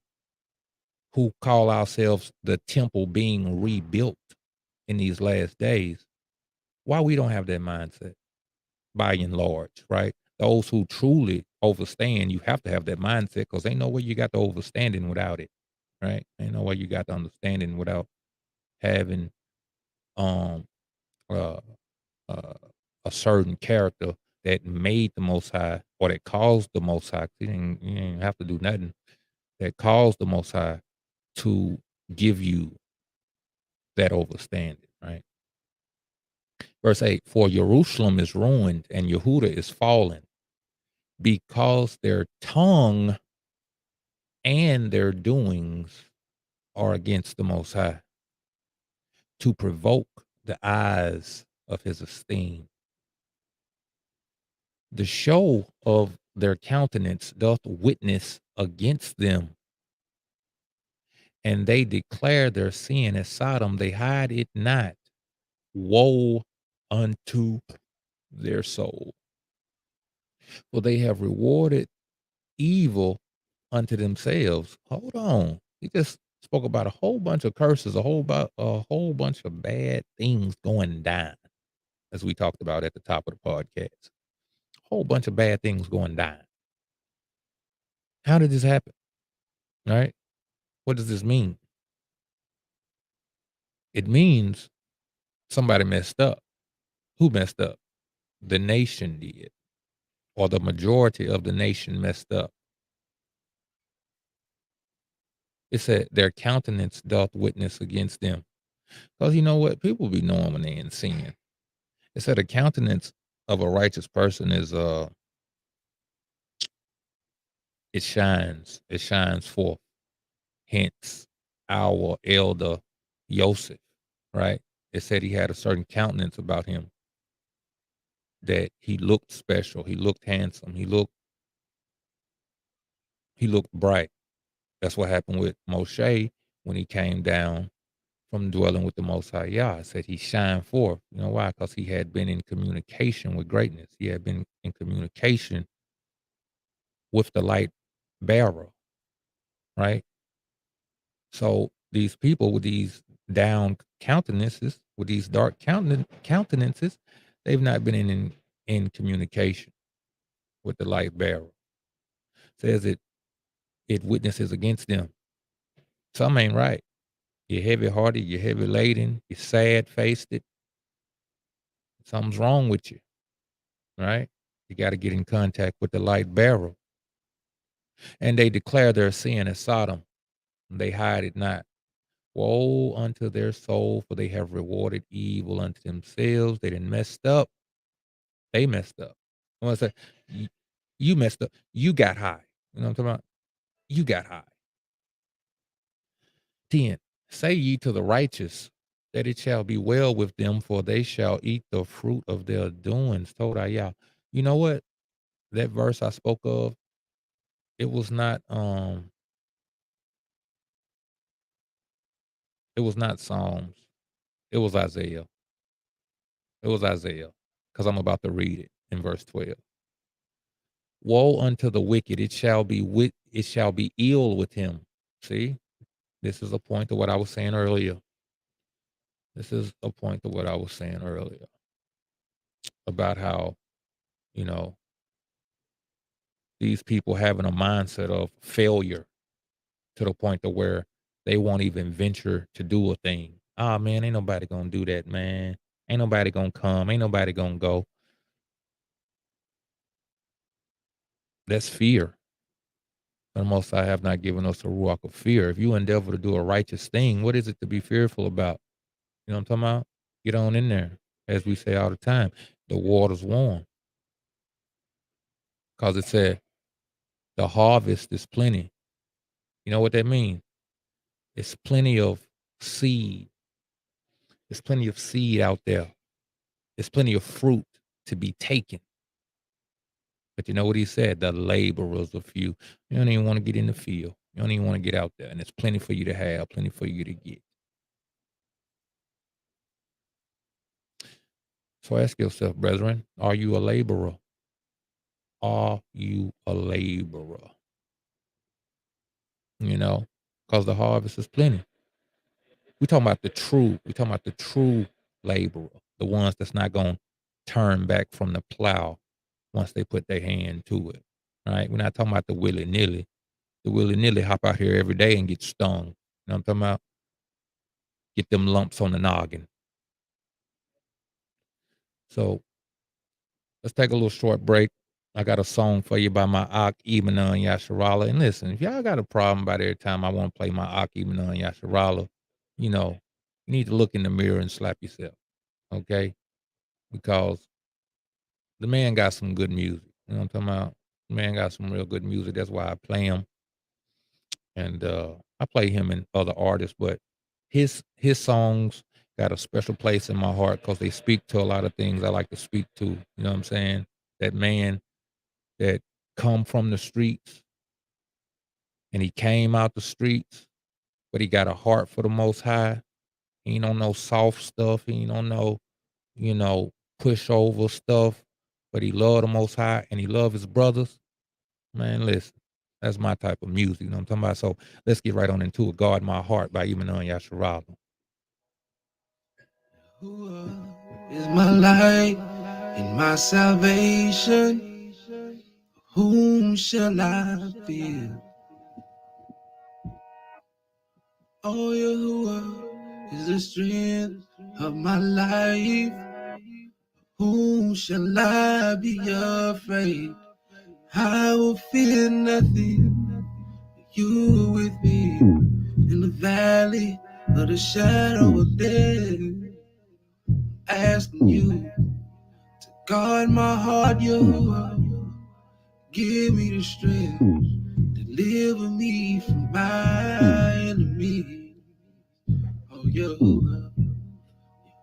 who call ourselves the temple being rebuilt in these last days, why we don't have that mindset by and large, right? Those who truly overstand, you have to have that mindset because ain't no way you got the overstanding without it, right? Ain't no way you got the understanding without having um uh, uh a certain character that made the Most High or that caused the Most High. You didn't have to do nothing. That caused the Most High to give you that overstanding, right? Verse 8, for Jerusalem is ruined and Yehuda is fallen because their tongue and their doings are against the Most High to provoke the eyes of his esteem. The show of their countenance doth witness against them, and they declare their sin as Sodom, they hide it not. Woe unto their soul, for they have rewarded evil unto themselves. Hold on. He just spoke about a whole bunch of curses, a whole bunch of bad things going down, as we talked about at the top of the podcast. A whole bunch of bad things going down. How did this happen? All right. What does this mean? It means somebody messed up. Who messed up? The nation did, or the majority of the nation messed up. It said their countenance doth witness against them. Because you know what? People be knowing when they in sin. It said the countenance of a righteous person is it shines forth. Hence our elder Joseph, right? It said he had a certain countenance about him, that he looked special, he looked handsome, he looked bright. That's what happened with Moshe when he came down from dwelling with the Most High Yah. It said he shined forth. You know why? Because he had been in communication with greatness. He had been in communication with the light bearer, right? So these people with these down countenances, with these dark countenances, they've not been in communication with the light bearer. Says it witnesses against them. Some ain't right. You're heavy hearted, you're heavy laden, you're sad faced it. Something's wrong with you, right? You got to get in contact with the light bearer. And they declare their sin as Sodom. And they hide it not. Woe unto their soul, for they have rewarded evil unto themselves. They done messed up. They messed up. I want to say, you messed up. You got high. You know what I'm talking about? You got high. 10. Say ye to the righteous that it shall be well with them, for they shall eat the fruit of their doings. Told I y'all. You know what? That verse I spoke of, it was not Psalms. It was Isaiah. It was Isaiah. Because I'm about to read it in verse 12. Woe unto the wicked, it shall be ill with him. See, this is a point of what I was saying earlier. This is a point of what I was saying earlier about how, you know, these people having a mindset of failure to the point to where they won't even venture to do a thing. Ah, man, ain't nobody gonna do that, man. Ain't nobody gonna come. Ain't nobody gonna go. That's fear. The Most High have not given us a ruach of fear. If you endeavor to do a righteous thing, what is it to be fearful about? You know what I'm talking about? Get on in there. As we say all the time, the water's warm. Because it said the harvest is plenty. You know what that means? It's plenty of seed. There's plenty of seed out there. There's plenty of fruit to be taken. But you know what he said? The laborers are few. You don't even want to get in the field. You don't even want to get out there. And there's plenty for you to have, plenty for you to get. So ask yourself, brethren, are you a laborer? Are you a laborer? You know, because the harvest is plenty. We're talking about the true laborer, the ones that's not going to turn back from the plow once they put their hand to it, right? We're not talking about the willy-nilly. The willy-nilly hop out here every day and get stung. You know what I'm talking about? Get them lumps on the noggin. So let's take a little short break. I got a song for you by my Ch.3 Yasharala. And listen, if y'all got a problem about every time I want to play my Ch.3 Yasharala, you know, you need to look in the mirror and slap yourself, okay? Because the man got some good music. You know what I'm talking about? The man got some real good music. That's why I play him. And I play him and other artists, but his songs got a special place in my heart because they speak to a lot of things I like to speak to. You know what I'm saying? That man that come from the streets and he came out the streets, but he got a heart for the Most High. He ain't on no soft stuff. He ain't on no, you know, pushover stuff, but he love the Most High and he love his brothers. Man, listen, that's my type of music. You know what I'm talking about? So let's get right on into it. Guard My Heart by Ch.3 Yasharala. Who is my light and my salvation? Whom shall I fear? Oh, Yahuwah is the strength of my life. Whom shall I be afraid? I will fear nothing. You with me in the valley of the shadow of death. Asking you to guard my heart, Yahuwah. Give me the strength. Deliver me from my enemies. Oh, Yahuwah.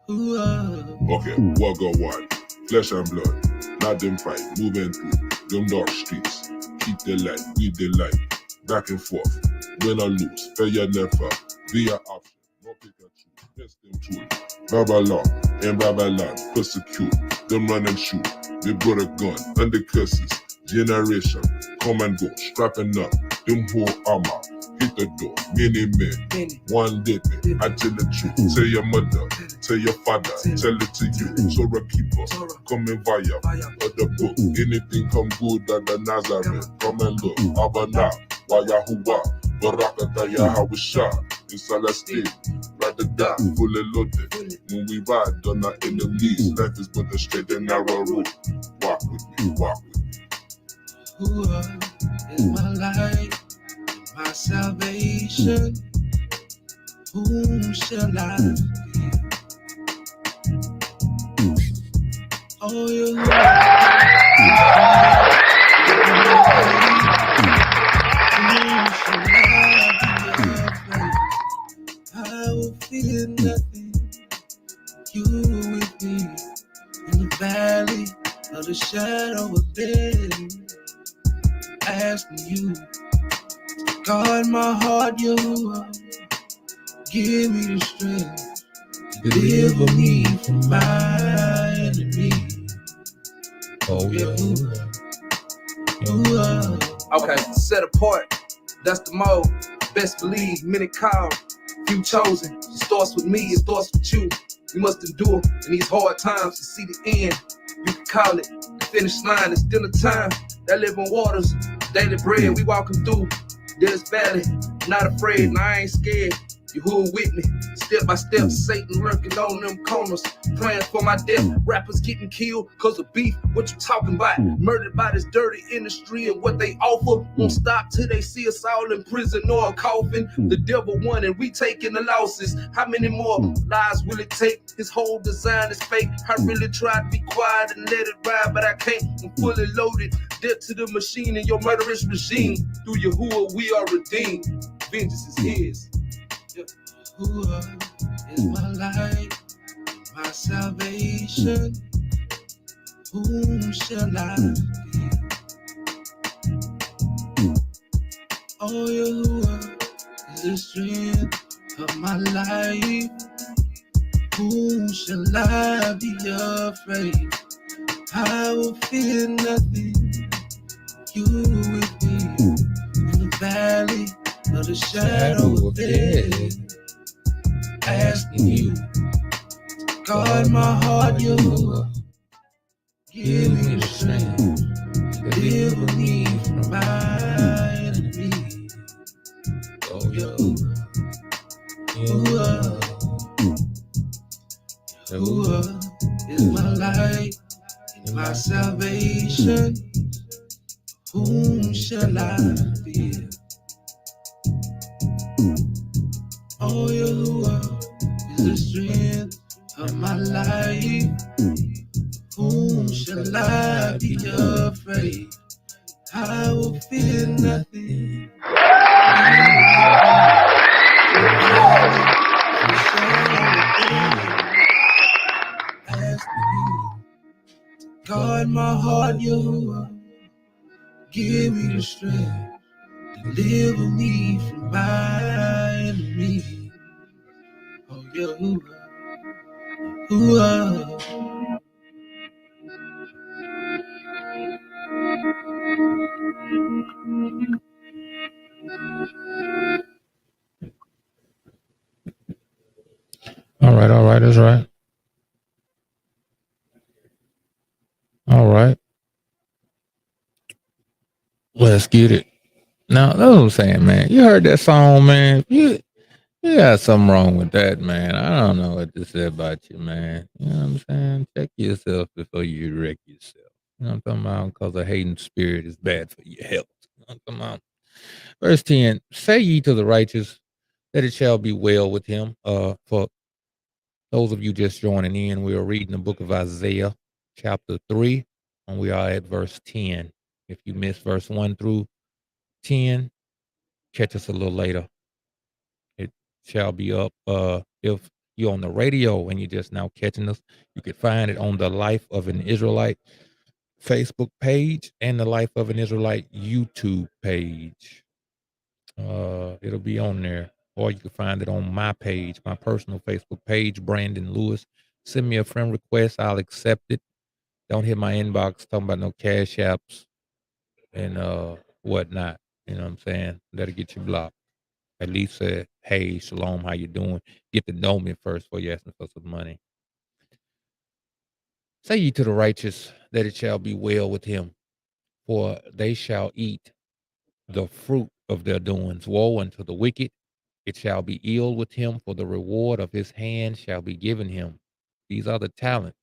Okay, what go what? Flesh and blood, not them fight, moving through them dark streets. Keep the light, we the light, back and forth. Win or lose, failure never be an option. No pick and choose, best them tool. Babylon, and Babylon, persecute them run and shoot. They brought a gun under curses. Generation, come and go, strapping up. Them whole armor, hit the door. Many men, one did me. I tell the truth. Tell your mother, tell your father, tell it to you. Torah keeper, coming via the book. Anything come good at the Nazareth. Come and look. Abana, Wayahuwa, Barakata Yahawasha. In Celestine, ride the dot, fully loaded. When we ride on our enemies, life is but a straight and narrow road. Walk with me, walk with me. Who is my light, my salvation? Whom shall I fear? Oh, you whom shall I be afraid? I will fear nothing. You with me in the valley of the shadow of death. Asking you to guard my heart, you give me the strength to deliver me from my enemies. Oh, yeah. Okay, set apart, that's the mode. Best believe, many called, few chosen. It starts with me, it starts with you. We must endure in these hard times to see the end. You can call it the finish line, it's dinner time. That living waters, daily bread, we walking through this valley. Not afraid, and I ain't scared. You who are with me? Step by step, Satan working on them corners, praying for my death. Rappers getting killed cause of beef. What you talking about? Murdered by this dirty industry and what they offer. Won't stop till they see us all in prison or a coffin. The devil won and we taking the losses. How many more lies will it take? His whole design is fake. I really tried to be quiet and let it ride, but I can't. I'm fully loaded. Death to the machine and your murderous regime. Through Yahuwah we are redeemed. Vengeance is his. Yahuwah is my light, my salvation. Whom shall I fear? Oh, Yahuwah is the strength of my life. Whom shall I be afraid? I will fear nothing. You with me in the valley of the shadow of death. Asking you to guard my heart, Yahuwah. Give me the strength to deliver me from my enemy. Oh, Yahuwah, Yahuwah is my light and my salvation. Whom shall I fear? Oh, Yahuwah is the strength of my life. Whom shall I be afraid? I will fear nothing. Guard my heart, Yahuwah. Give me the strength. Deliver me from my enemy. Oh, Yahuwah. All right, that's right. All right. Let's get it. Now, that's what I'm saying, man. You heard that song, man. You got something wrong with that, man. I don't know what to say about you, man. You know what I'm saying? Check yourself before you wreck yourself. You know what I'm talking about? Because a hating spirit is bad for your health. You know what I'm talking about? Verse 10, say ye to the righteous that it shall be well with him. For those of you just joining in, we are reading the book of Isaiah, chapter 3, and we are at verse 10. If you missed verse 1 through 10, catch us a little later. It shall be up. If you're on the radio and you're just now catching us, you can find it on the Life of an Israelite Facebook page and the Life of an Israelite YouTube page. It'll be on there, or you can find it on my page, my personal Facebook page, Brandon Lewis. Send me a friend request, I'll accept it. Don't hit my inbox talking about no cash apps and whatnot. You know what I'm saying? That'll get you blocked. At least say, hey, shalom, how you doing? Get to know me first before you asking for some money. Say ye to the righteous that it shall be well with him, for they shall eat the fruit of their doings. Woe unto the wicked, it shall be ill with him, for the reward of his hand shall be given him. These are the talents.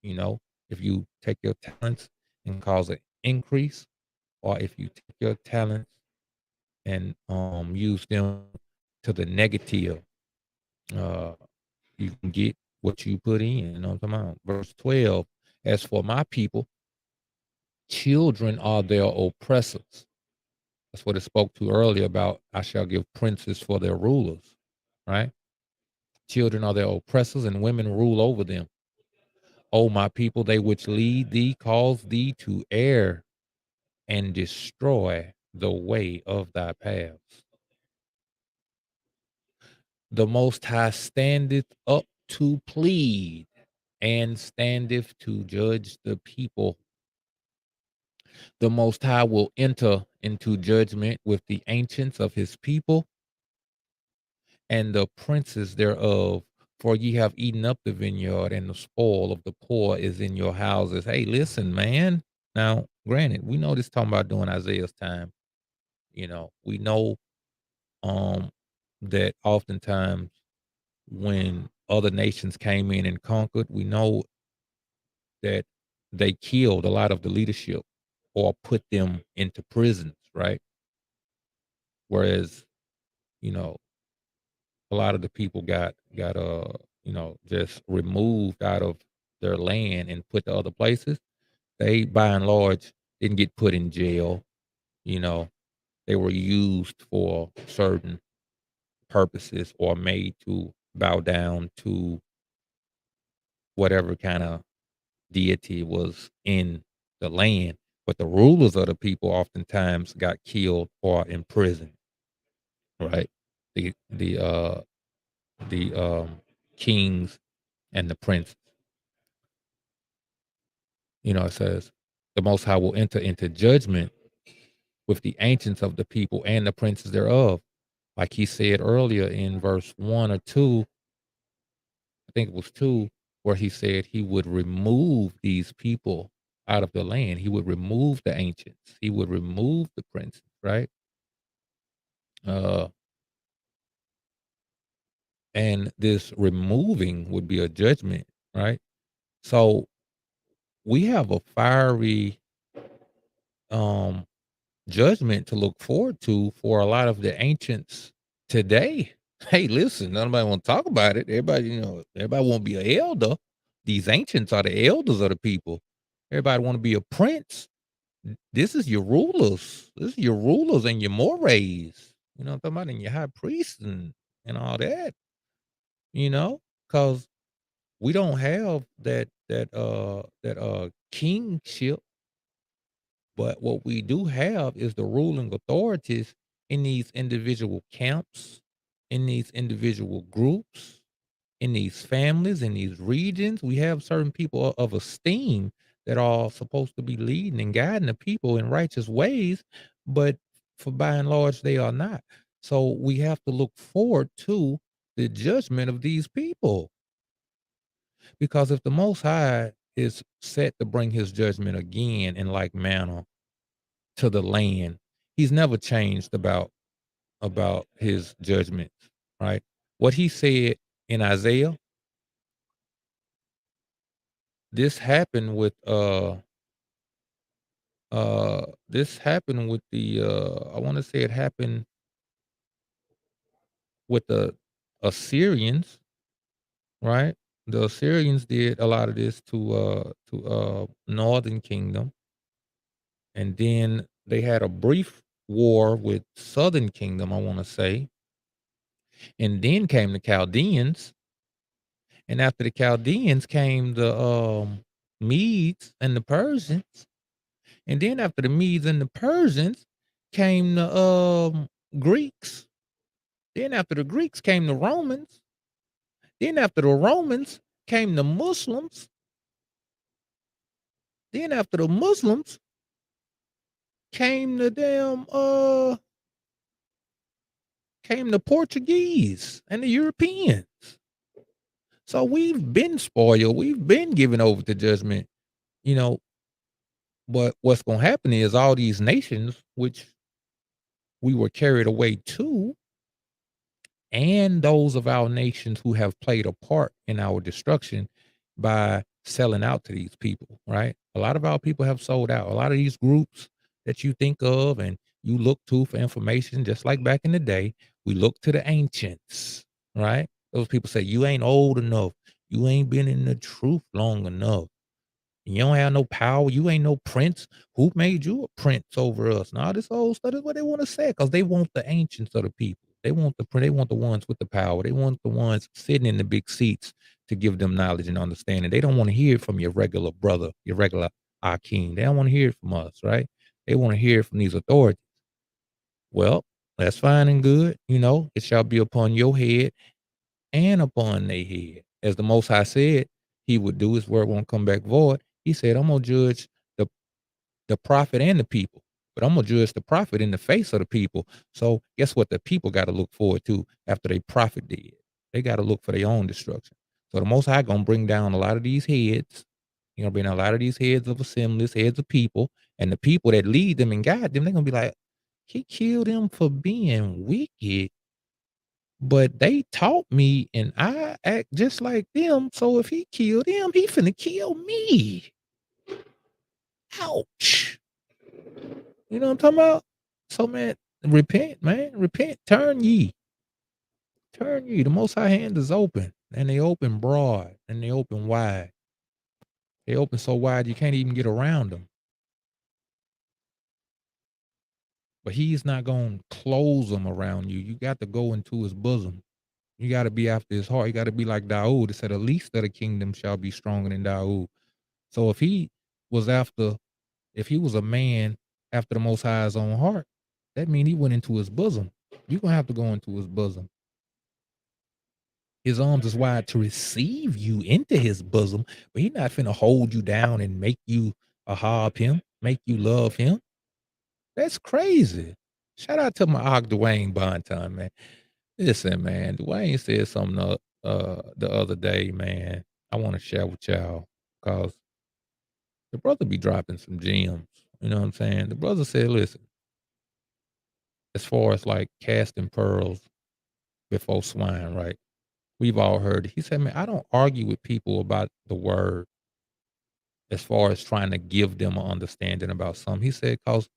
You know, if you take your talents and cause an increase, or if you take your talents and use them to the negative, uh, you can get what you put in. You know what I'm talking about? Verse 12, as for my people, children are their oppressors. That's what it spoke to earlier about, I shall give princes for their rulers, right? Children are their oppressors, and women rule over them. O my people, they which lead thee cause thee to err and destroy the way of thy paths. The Most High standeth up to plead and standeth to judge the people. The Most High will enter into judgment with the ancients of his people and the princes thereof. For ye have eaten up the vineyard, and the spoil of the poor is in your houses. Hey, listen, man. Now, granted, we know this talking about during Isaiah's time. You know, we know that oftentimes when other nations came in and conquered, we know that they killed a lot of the leadership or put them into prisons, right? Whereas, you know, a lot of the people got just removed out of their land and put to other places. They by and large didn't get put in jail, you know. They were used for certain purposes or made to bow down to whatever kind of deity was in the land. But the rulers of the people oftentimes got killed or imprisoned, right? The kings and the princes. It says the Most High will enter into judgment with the ancients of the people and the princes thereof. Like he said earlier in verse 1 or 2, I think it was 2, where he said he would remove these people out of the land. He would remove the ancients. He would remove the princes, right? Uh, and this removing would be a judgment, right? So we have a fiery um judgment to look forward to for a lot of the ancients today. Hey, listen, nobody want to talk about it. Everybody want to be an elder. These ancients are the elders of the people. Everybody want to be a prince. This is your rulers. This is your rulers and your mores. I'm talking about, and your high priests and all that. Because we don't have that kingship. But what we do have is the ruling authorities in these individual camps, in these individual groups, in these families, in these regions. We have certain people of esteem that are supposed to be leading and guiding the people in righteous ways, but for by and large, they are not. So we have to look forward to the judgment of these people. Because if the Most High is set to bring his judgment again in like manner to the land, he's never changed about his judgments, right? What he said in Isaiah, this happened with this happened with the I want to say it happened with the Assyrians, right? The Assyrians did a lot of this to Northern Kingdom, and then they had a brief war with Southern Kingdom, I want to say, and then came the Chaldeans. And after the Chaldeans came the Medes and the Persians. And then after the Medes and the Persians came the Greeks. Then after the Greeks came the Romans. Then after the Romans came the Muslims. Then after the Muslims came the came the Portuguese and the Europeans. So we've been spoiled. We've been given over to judgment, you know, but what's going to happen is all these nations, which we were carried away to, and those of our nations who have played a part in our destruction by selling out to these people, right? A lot of our people have sold out. A lot of these groups that you think of and you look to for information, just like back in the day, we look to the ancients, right? Those people say, you ain't old enough. You ain't been in the truth long enough. You don't have no power. You ain't no prince. Who made you a prince over us? Now this old stuff is what they want to say because they want the ancients of the people. They want they want the ones with the power. They want the ones sitting in the big seats to give them knowledge and understanding. They don't want to hear it from your regular brother, your regular Akeem. They don't want to hear it from us, right? They want to hear it from these authorities. Well, that's fine and good. It shall be upon your head and upon their head. As the Most High said, he would do. His word won't come back void. He said, I'm going to judge the prophet and the people, but I'm going to judge the prophet in the face of the people. So guess what the people got to look forward to after they prophet did? They got to look for their own destruction. So the Most High going to bring down a lot of these heads. You're going to bring down a lot of these heads of assemblies, heads of people, and the people that lead them and guide them, they're going to be like, he killed them for being wicked. But they taught me and I act just like them. So if he killed them, he finna kill me. Ouch. You know what I'm talking about? So man, repent, man. Repent. Turn ye. Turn ye. The most high hand is open. And they open broad. And they open wide. They open so wide you can't even get around them. But he's not gonna close them around you. You got to go into his bosom. You got to be after his heart. You got to be like Daoud. It said, the least of the kingdom shall be stronger than Daoud. So if he was a man after the Most High's own heart, that means he went into his bosom. You're going to have to go into his bosom. His arms is wide to receive you into his bosom, but he's not finna hold you down and make you ahab him, make you love him. That's crazy. Shout out to my Og Dwayne Bonton, man. Listen, man, Dwayne said something the other day, man. I want to share with y'all because the brother be dropping some gems. You know what I'm saying? The brother said, listen, as far as like casting pearls before swine, right? We've all heard it. He said, man, I don't argue with people about the word as far as trying to give them an understanding about something. He said, because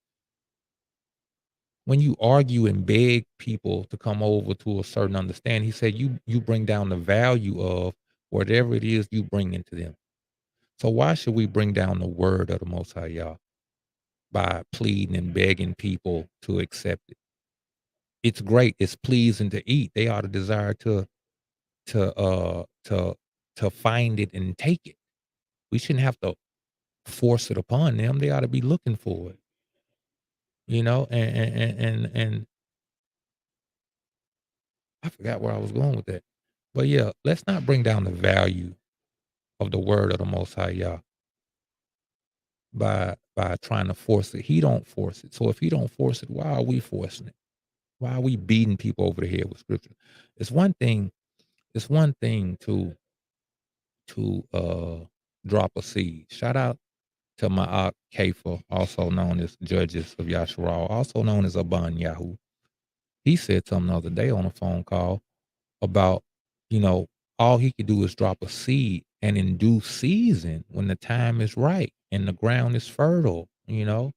when you argue and beg people to come over to a certain understanding, he said, you bring down the value of whatever it is you bring into them. So why should we bring down the word of the Most High Yah by pleading and begging people to accept it? It's great. It's pleasing to eat. They ought to desire to uh to to find it and take it. We shouldn't have to force it upon them. They ought to be looking for it. You know, and I forgot where I was going with that. But yeah, let's not bring down the value of the word of the Most High Yah by trying to force it. He don't force it. So if he don't force it, why are we forcing it? Why are we beating people over the head with scripture? It's one thing. It's one thing to drop a seed. Shout out to Ma'ak Kafer, also known as Judges of Yasharal, also known as Aban Yahu. He said something the other day on a phone call about, you know, all he could do is drop a seed, and in due season, when the time is right and the ground is fertile, you know,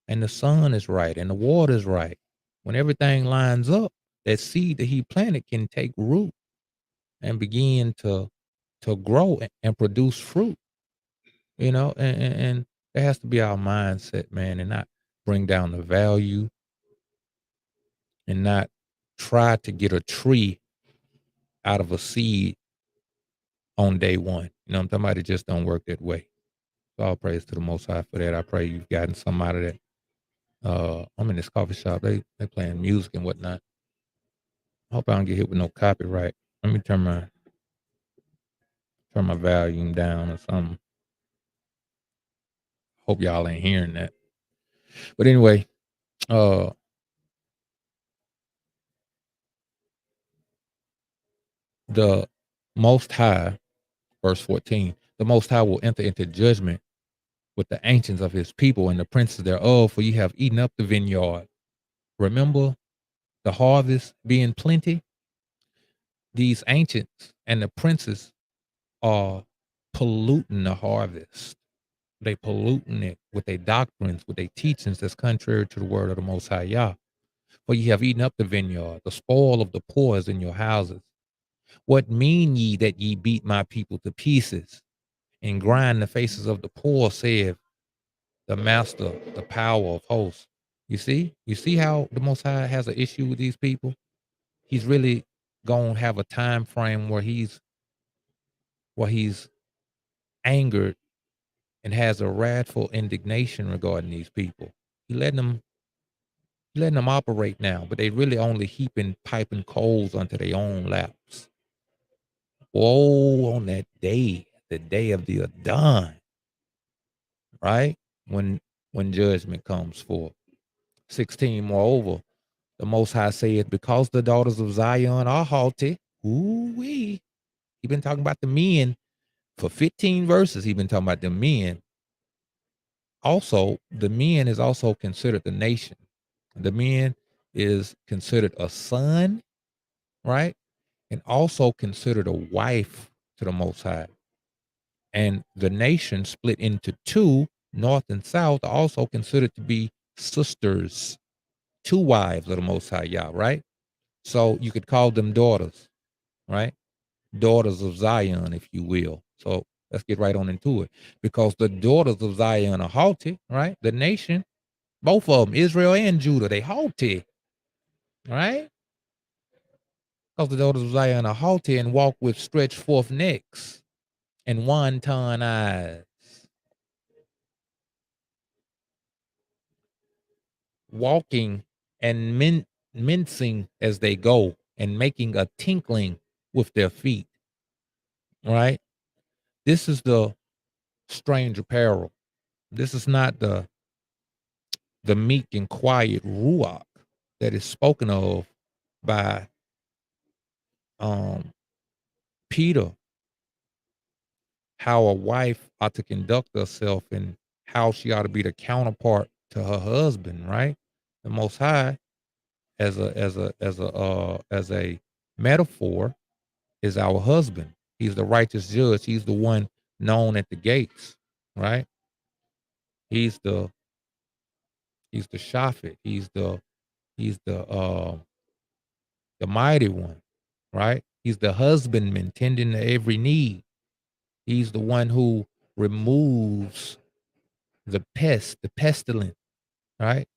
and the sun is right and the water is right, when everything lines up, that seed that he planted can take root and begin to grow and produce fruit, you know, and that has to be our mindset, man, and not bring down the value and not try to get a tree out of a seed on day one. You know, I'm talking about, it just don't work that way. So all praise to the Most High for that. I pray you've gotten some out of that. I'm in this coffee shop. They playing music and whatnot. I hope I don't get hit with no copyright. Let me turn my volume down or something. Hope y'all ain't hearing that. But anyway, the Most High, verse 14, the Most High will enter into judgment with the ancients of his people and the princes thereof, for ye have eaten up the vineyard. Remember the harvest being plenty? These ancients and the princes are polluting the harvest. They polluting it with their doctrines, with their teachings that's contrary to the word of the Most High Yah. For ye have eaten up the vineyard, the spoil of the poor is in your houses. What mean ye that ye beat my people to pieces and grind the faces of the poor, saith the master, the power of hosts? You see how the Most High has an issue with these people? He's really gonna have a time frame where he's angered and has a wrathful indignation regarding these people. He letting them operate now, but they really only heaping piping coals onto their own laps. Woe on that day, the day of the Adon, right? When judgment comes forth. 16, moreover, the Most High saith, because the daughters of Zion are haughty, ooh-wee. He been talking about the men for 15 verses. He been talking about the men. Also, the men is also considered the nation. The men is considered a son, right? And also considered a wife to the Most High. And the nation split into two, north and south, are also considered to be sisters, two wives of the Most High Yah, right? So you could call them daughters, right? Daughters of Zion, if you will. So let's get right on into it. Because the daughters of Zion are haughty, right? The nation, both of them, Israel and Judah, they haughty, right? Because the daughters of Zion are haughty and walk with stretched forth necks and wanton eyes, walking and mincing as they go and making a tinkling with their feet, right? This is the strange apparel. This is not the meek and quiet ruach that is spoken of by um, Peter, how a wife ought to conduct herself and how she ought to be the counterpart to her husband, right? The Most High, as a metaphor, is our husband. He's the righteous judge. He's the one known at the gates, right? He's the Shaphat. He's the mighty one, right? He's the husbandman tending to every need. He's the one who removes the pest, the pestilence, right?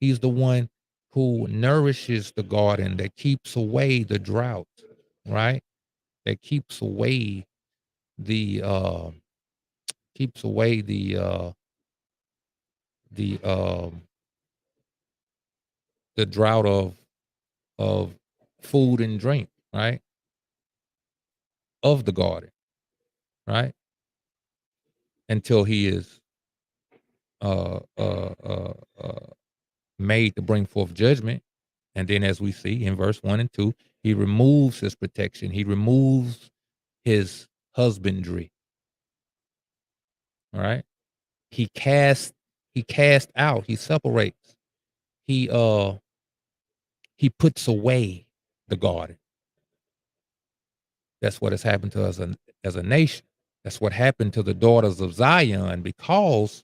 He's the one who nourishes the garden, that keeps away the drought, right? That keeps away the keeps away the um the drought of food and drink, right? Of the garden, right? Until he is uh uh uh uh made to bring forth judgment. And then, as we see in verse 1 and 2, he removes his protection, he removes his husbandry, all right? He cast out, he separates, he uh he puts away the garden. That's what has happened to us as a nation. That's what happened to the daughters of Zion because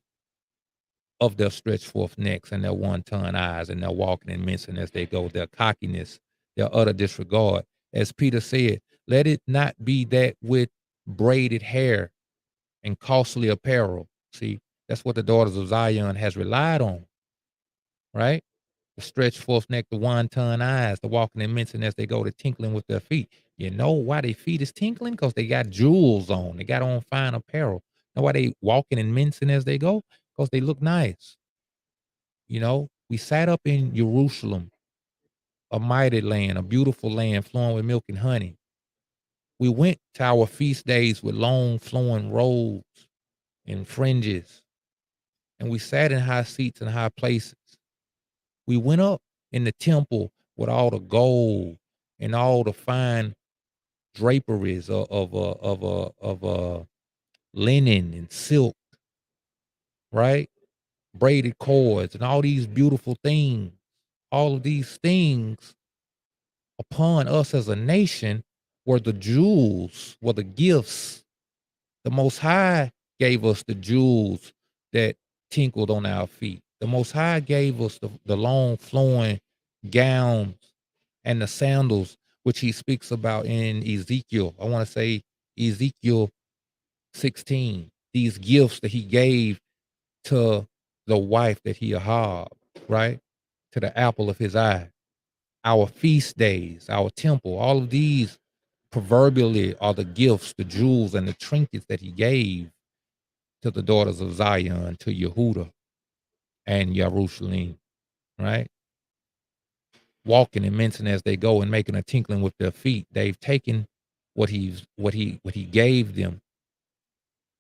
of their stretched forth necks and their wanton eyes and their walking and mincing as they go, their cockiness, their utter disregard. As Peter said, let it not be that with braided hair and costly apparel. See, that's what the daughters of Zion has relied on, right? The stretched forth neck, the wanton eyes, the walking and mincing as they go, the tinkling with their feet. You know why their feet is tinkling? Because they got jewels on. They got on fine apparel. Know why they walking and mincing as they go? Because they look nice. You know, we sat up in Jerusalem, a mighty land, a beautiful land flowing with milk and honey. We went to our feast days with long flowing robes and fringes, and we sat in high seats and high places. We went up in the temple with all the gold and all the fine draperies of linen and silk, right? Braided cords and all these beautiful things. All of these things upon us as a nation were the jewels, were the gifts. The Most High gave us the jewels that tinkled on our feet. The Most High gave us the long flowing gowns and the sandals, which he speaks about in Ezekiel. I want to say Ezekiel 16. These gifts that he gave to the wife that he had, right? To the apple of his eye. Our feast days, our temple, all of these proverbially are the gifts, the jewels, and the trinkets that he gave to the daughters of Zion, to Yehuda and Jerusalem, right? Walking and mincing as they go and making a tinkling with their feet. They've taken what he gave them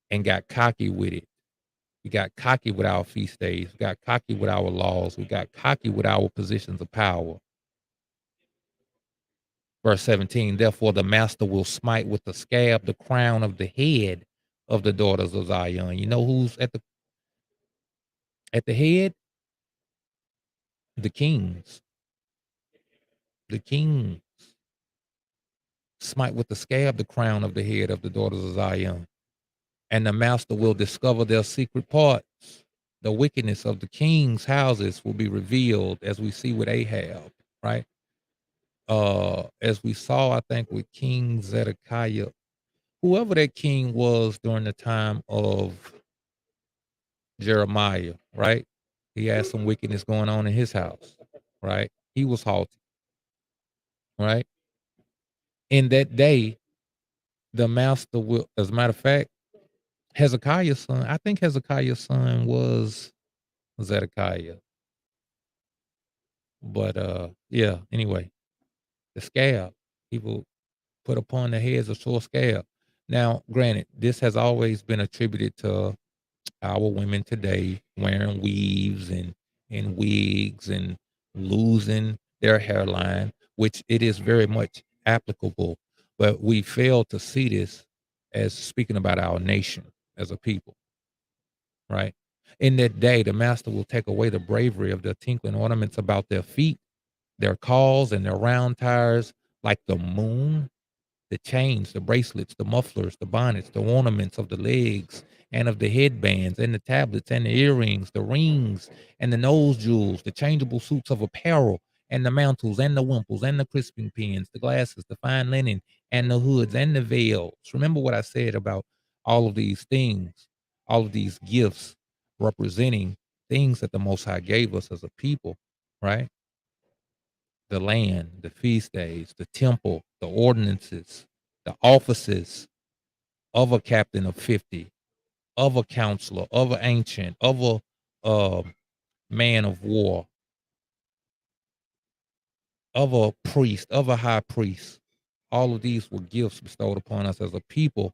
and got cocky with it. We got cocky with our feast days. We got cocky with our laws. We got cocky with our positions of power. Verse 17, therefore the master will smite with the scab the crown of the head of the daughters of Zion. You know who's at the head? The kings. The kings. smite with the scab the crown of the head of the daughters of Zion, and the master will discover their secret parts. The wickedness of the king's houses will be revealed, as we see with Ahab, right? As we saw, I think, with King Zedekiah, whoever that king was during the time of Jeremiah, right? He had some wickedness going on in his house, right? He was haughty, right? In that day, the master will, as a matter of fact, Hezekiah's son, I think Hezekiah's son was Zedekiah. But yeah, anyway, the scab, people put upon their heads a sore scab. Now, granted, this has always been attributed to our women today wearing weaves and wigs and losing their hairline, which it is very much applicable. But we fail to see this as speaking about our nation as a people, right? In that day, the master will take away the bravery of the tinkling ornaments about their feet, their calls, and their round tires, like the moon, the chains, the bracelets, the mufflers, the bonnets, the ornaments of the legs and of the headbands, and the tablets and the earrings, the rings and the nose jewels, the changeable suits of apparel, and the mantles and the wimples and the crisping pins, the glasses, the fine linen, and the hoods and the veils. Remember what I said about all of these things, all of these gifts representing things that the Most High gave us as a people, right? The land, the feast days, the temple, the ordinances, the offices of a captain of 50, of a counselor, of an ancient, of a man of war, of a priest, of a high priest. All of these were gifts bestowed upon us as a people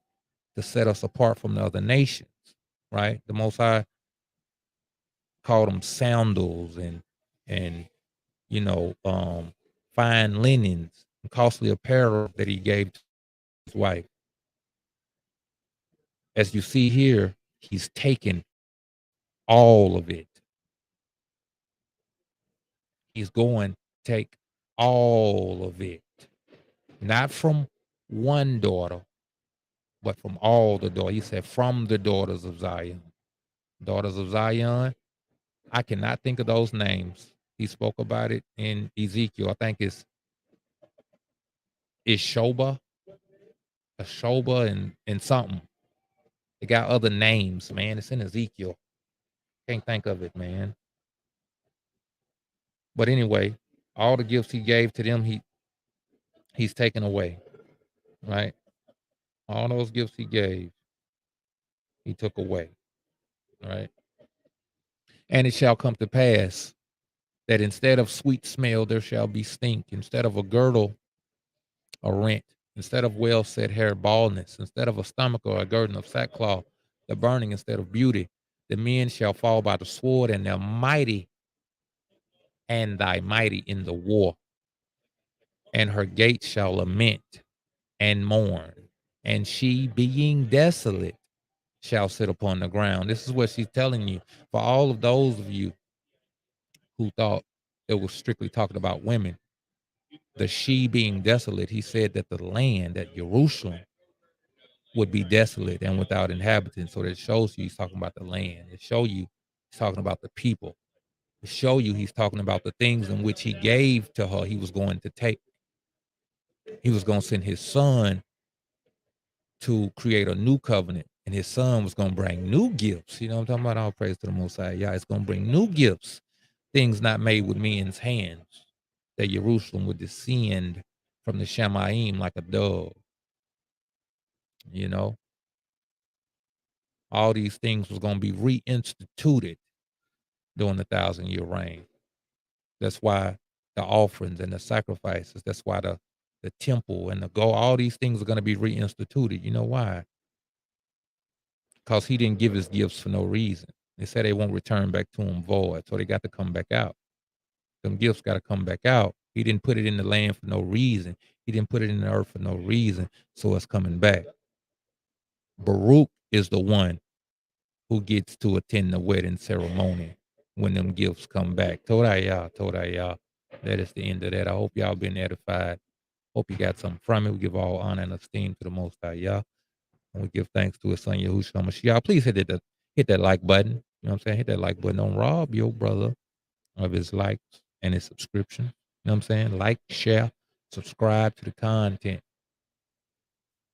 to set us apart from the other nations, right? The Most High called them sandals and you know fine linens and costly apparel that he gave to his wife. As you see here, he's taken all of it. He's going to take all of it, not from one daughter, but from all the daughters. He said, from the daughters of Zion. Daughters of Zion, I cannot think of those names. He spoke about it in Ezekiel. I think it's Shoba, a Shoba, and something. It got other names, man. It's in Ezekiel. Can't think of it, man. But anyway, all the gifts he gave to them, he's taken away, right? All those gifts he gave, he took away, right? And it shall come to pass that instead of sweet smell, there shall be stink. Instead of a girdle, a rent. Instead of well set hair, baldness. Instead of a stomach or a girdle of sackcloth, the burning instead of beauty. The men shall fall by the sword, and their mighty and thy mighty in the war. And her gates shall lament and mourn. And she, being desolate, shall sit upon the ground. This is what she's telling you. For all of those of you who thought it was strictly talking about women, the she being desolate, he said that the land, that Jerusalem, would be desolate and without inhabitants. So that shows you he's talking about the land. It shows you he's talking about the people. To show you he's talking about the things in which he gave to her, he was going to take. He was going to send his son to create a new covenant, and his son was going to bring new gifts. You know what I'm talking about? All praise to the Most High. Yeah, it's going to bring new gifts, things not made with men's hands, that Jerusalem would descend from the Shemaim like a dove. You know, all these things was going to be reinstituted during the 1,000-year reign. That's why the offerings and the sacrifices, that's why the temple and the gold, all these things are going to be reinstituted. You know why? Because he didn't give his gifts for no reason. They said they won't return back to him void, so they got to come back out. Them gifts got to come back out. He didn't put it in the land for no reason. He didn't put it in the earth for no reason, so it's coming back. Baruch is the one who gets to attend the wedding ceremony when them gifts come back. Todah Yah. That is the end of that. I hope y'all been edified. Hope you got something from it. We give all honor and esteem to the Most High Yah. And we give thanks to his son Yahushua HaMashiach. Please hit that like button. You know what I'm saying? Hit that like button. Don't rob your brother of his likes and his subscription. You know what I'm saying? Like, share, subscribe to the content.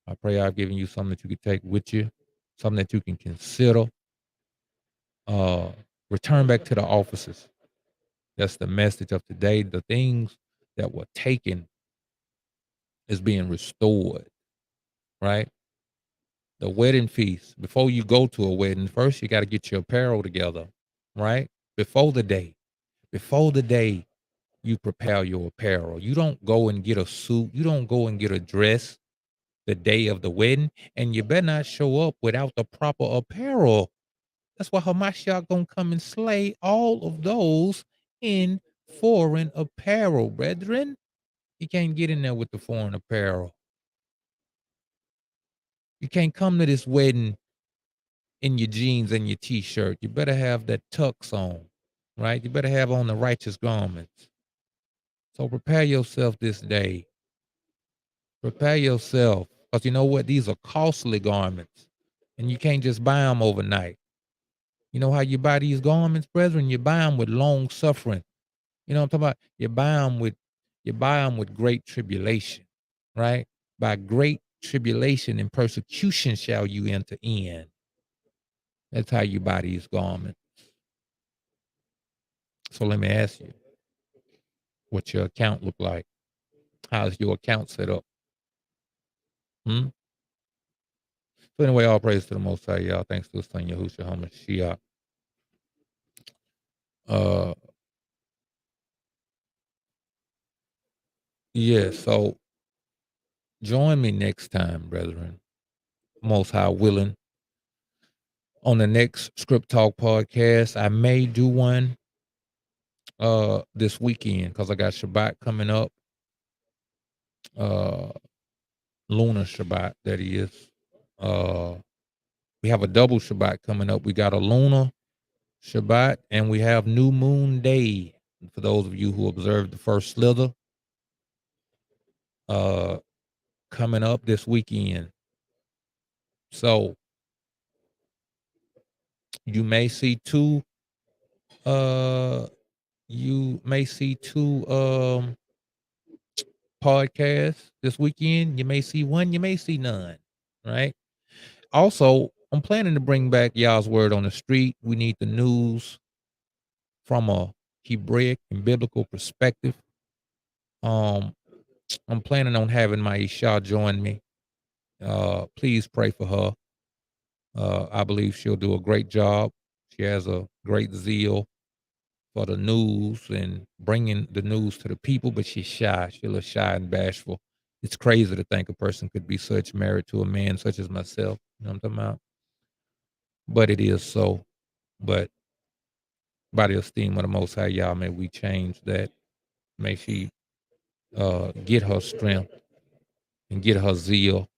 I pray I've given you something that you can take with you, something that you can consider. Return back to the offices. That's the message of today. The things that were taken is being restored, right? The wedding feast. Before you go to a wedding, first you got to get your apparel together, right? Before the day. Before the day, you prepare your apparel. You don't go and get a suit. You don't go and get a dress the day of the wedding, and you better not show up without the proper apparel. That's why Hamashiach gonna come and slay all of those in foreign apparel, brethren. You can't get in there with the foreign apparel. You can't come to this wedding in your jeans and your t-shirt. You better have that tux on, right? You better have on the righteous garments. So prepare yourself this day. Prepare yourself. Because you know what? These are costly garments. And you can't just buy them overnight. You know how you buy these garments, brethren? You buy them with long suffering. You know what I'm talking about? You buy them with great tribulation, right? By great tribulation and persecution shall you enter in. That's how you buy these garments. So let me ask you, what your account look like? How's your account set up? So anyway, all praise to the Most High, y'all. Thanks to his son Yahushua HaMashiach. Yeah, so join me next time, brethren. Most High willing. On the next Script Talk podcast, I may do one this weekend because I got Shabbat coming up. Lunar Shabbat, that is. We have a double Shabbat coming up. We got a lunar Shabbat and we have New Moon Day. For those of you who observed the first slither, coming up this weekend. So you may see two podcasts this weekend. You may see one, you may see none, right? Also, I'm planning to bring back Y'all's Word on the Street. We need the news from a Hebraic and biblical perspective. I'm planning on having my Isha join me. Please pray for her. I believe she'll do a great job. She has a great zeal for the news and bringing the news to the people, but she's shy. She's a little shy and bashful. It's crazy to think a person could be such married to a man such as myself. You know what I'm talking about? But it is so. But by the esteem of the Most High, y'all, may we change that. May she get her strength and get her zeal,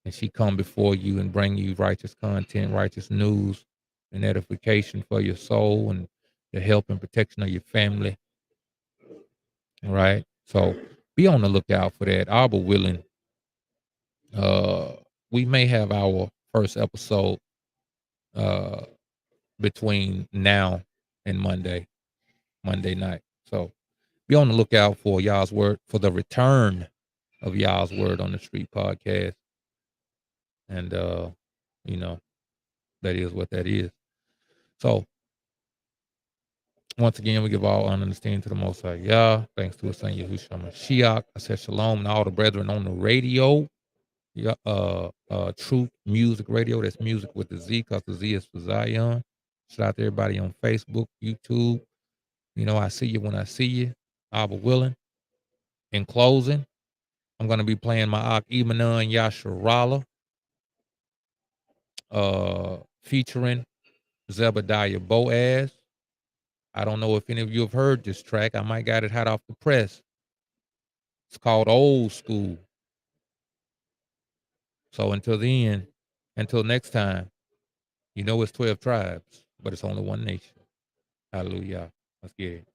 and she come before you and bring you righteous content, righteous news, and edification for your soul and the help and protection of your family. All right. So be on the lookout for that. Abba willing, we may have our first episode between now and Monday night. So be on the lookout for Y'all's Word, for the return of Y'all's Word on the Street podcast. And that is what that is. So once again, we give all honor and esteem to the Most High Yah. Thanks to his son Yahushua HaMashiach. I said shalom to all the brethren on the radio. Truth Music Radio. That's music with the Z, because the Z is for Zion. Shout out to everybody on Facebook, YouTube. You know, I see you when I see you. Abba willing. In closing, I'm going to be playing my Ak Imanon Yasharala, featuring Zebediah Boaz. I don't know if any of you have heard this track. I might got it hot off the press. It's called Old School. So until next time, you know it's 12 tribes, but it's only one nation. Hallelujah. Let's get it.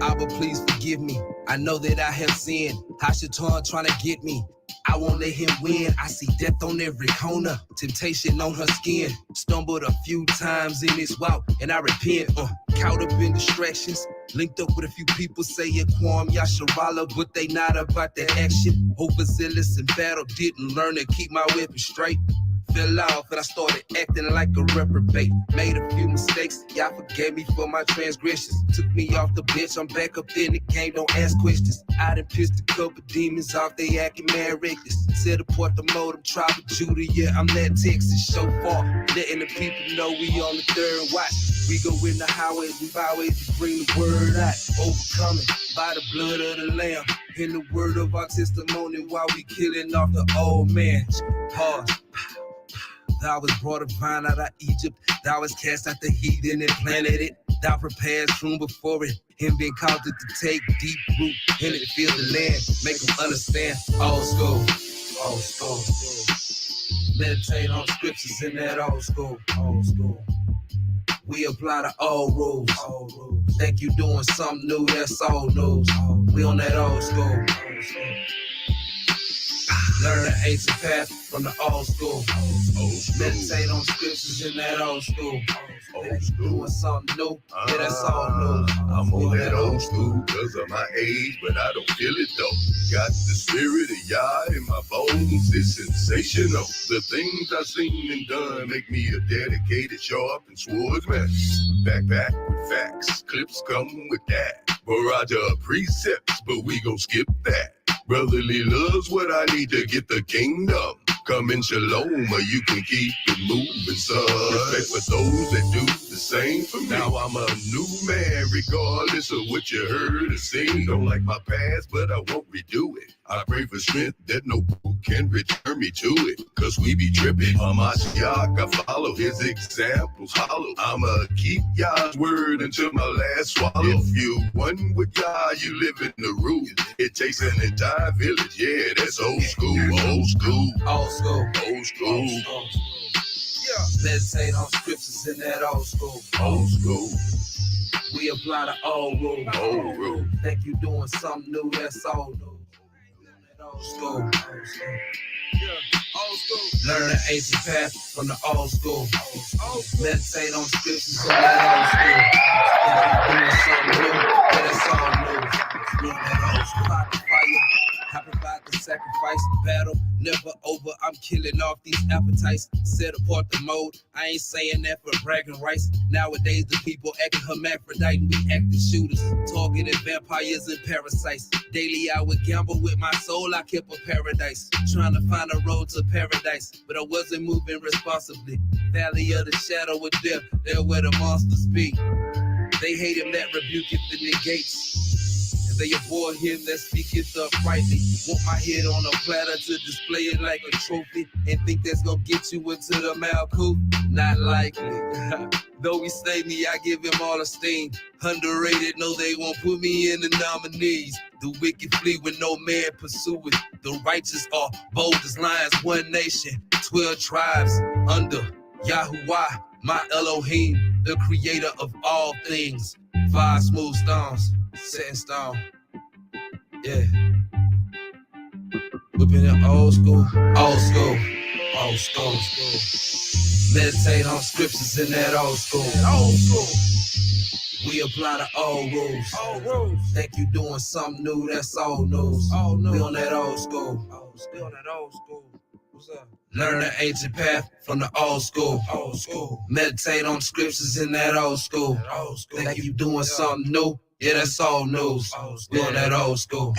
Abba, please forgive me. I know that I have sinned. Hashatan trying to get me. I won't let him win. I see death on every corner, temptation on her skin. Stumbled a few times in this walk, and I repent. Caught up in distractions, linked up with a few people saying Kwam Yasharala, but they not about the action. Overzealous in battle, didn't learn to keep my weapon straight. Fell off and I started acting like a reprobate. Made a few mistakes, y'all forgave me for my transgressions. Took me off the bench, I'm back up in the game, don't ask questions. I done pissed a couple demons off, they acting mad reckless. Set apart the modem, tribe of Judah, yeah, I'm that Texas. So far, letting the people know we on the third watch. We go in the highways and byways to bring the word out. Overcoming by the blood of the lamb. In the word of our testimony while we killing off the old man. Pause. Thou was brought a vine out of Egypt. Thou was cast out the heathen and planted it. Thou prepared room before it. Him being called to take deep root in it. Feel the land. Make them understand. Old school. Old school. Meditate on scriptures in that old school. Old school. We apply the old rules. Old rules. Think you doing something new, that's old news. We on that old school. Old school. Learn the ancient path from the old school. Meditate on scriptures in that old school. Old school. Doing something new, yeah, that's all new. I'm on that old school cause of my age, but I don't feel it though. Got the spirit of Yah in my bones, it's sensational. The things I've seen and done make me a dedicated, sharp and swordsman. Back with facts, clips come with that. Barrage of precepts, but we gon' skip that. Brotherly love's what I need to get the kingdom. Come in shalom, or you can keep it moving, son. Respect for those that do the same for me. Now I'm a new man, regardless of what you heard or seen. Don't like my past, but I won't redo it. I pray for strength that no book can return me to it. Cause we be tripping. Hamashiach, I follow his examples hollow. I'ma keep Yah's word until my last swallow. If you one with Yah, you live in the root. It takes an entire village, yeah, that's old school, old school. Old school. Old school. Yeah. Meditate on scriptures in that old school. Old school. We apply the old rules. Old rule. Think you doing something new, that's old news. Old school. Old school. Yeah. Old school. Learn the ancient path from the old school. Old school. Meditate on scriptures in that old school. Think you doing something new, yeah, that's all news. Read that old school. Pop the fire. I provide the sacrifice, battle never over. I'm killing off these appetites. Set apart the mode. I ain't saying that for bragging rights. Nowadays the people acting hermaphrodite and we acting shooters, targeting vampires and parasites. Daily I would gamble with my soul. I kept a paradise, trying to find a road to paradise, but I wasn't moving responsibly. Valley of the shadow of death, there where the monsters be. They hate him that rebuketh and negates. They avoid him that speaketh uprightly. Want my head on a platter to display it like a trophy and think that's gonna get you into the Malkuth? Not likely. Though he slay me, I give him all esteem. Underrated, no, they won't put me in the nominees. The wicked flee when no man pursueth. The righteous are bold as lions, one nation, 12 tribes under Yahuwah, my Elohim, the creator of all things. 5 smooth stones. Set in stone, yeah. We've been in old school, old school, old school, old school. Meditate on scriptures in that old school, old school. We apply the old rules, old rules. Think you doing something new, that's old news. Old news. We on that old school, we on that old school. What's up? Learn the ancient path from the old school, old school. Meditate on scriptures in that old school, old school. Think you doing something new. Yeah, that's all news. We on that old school.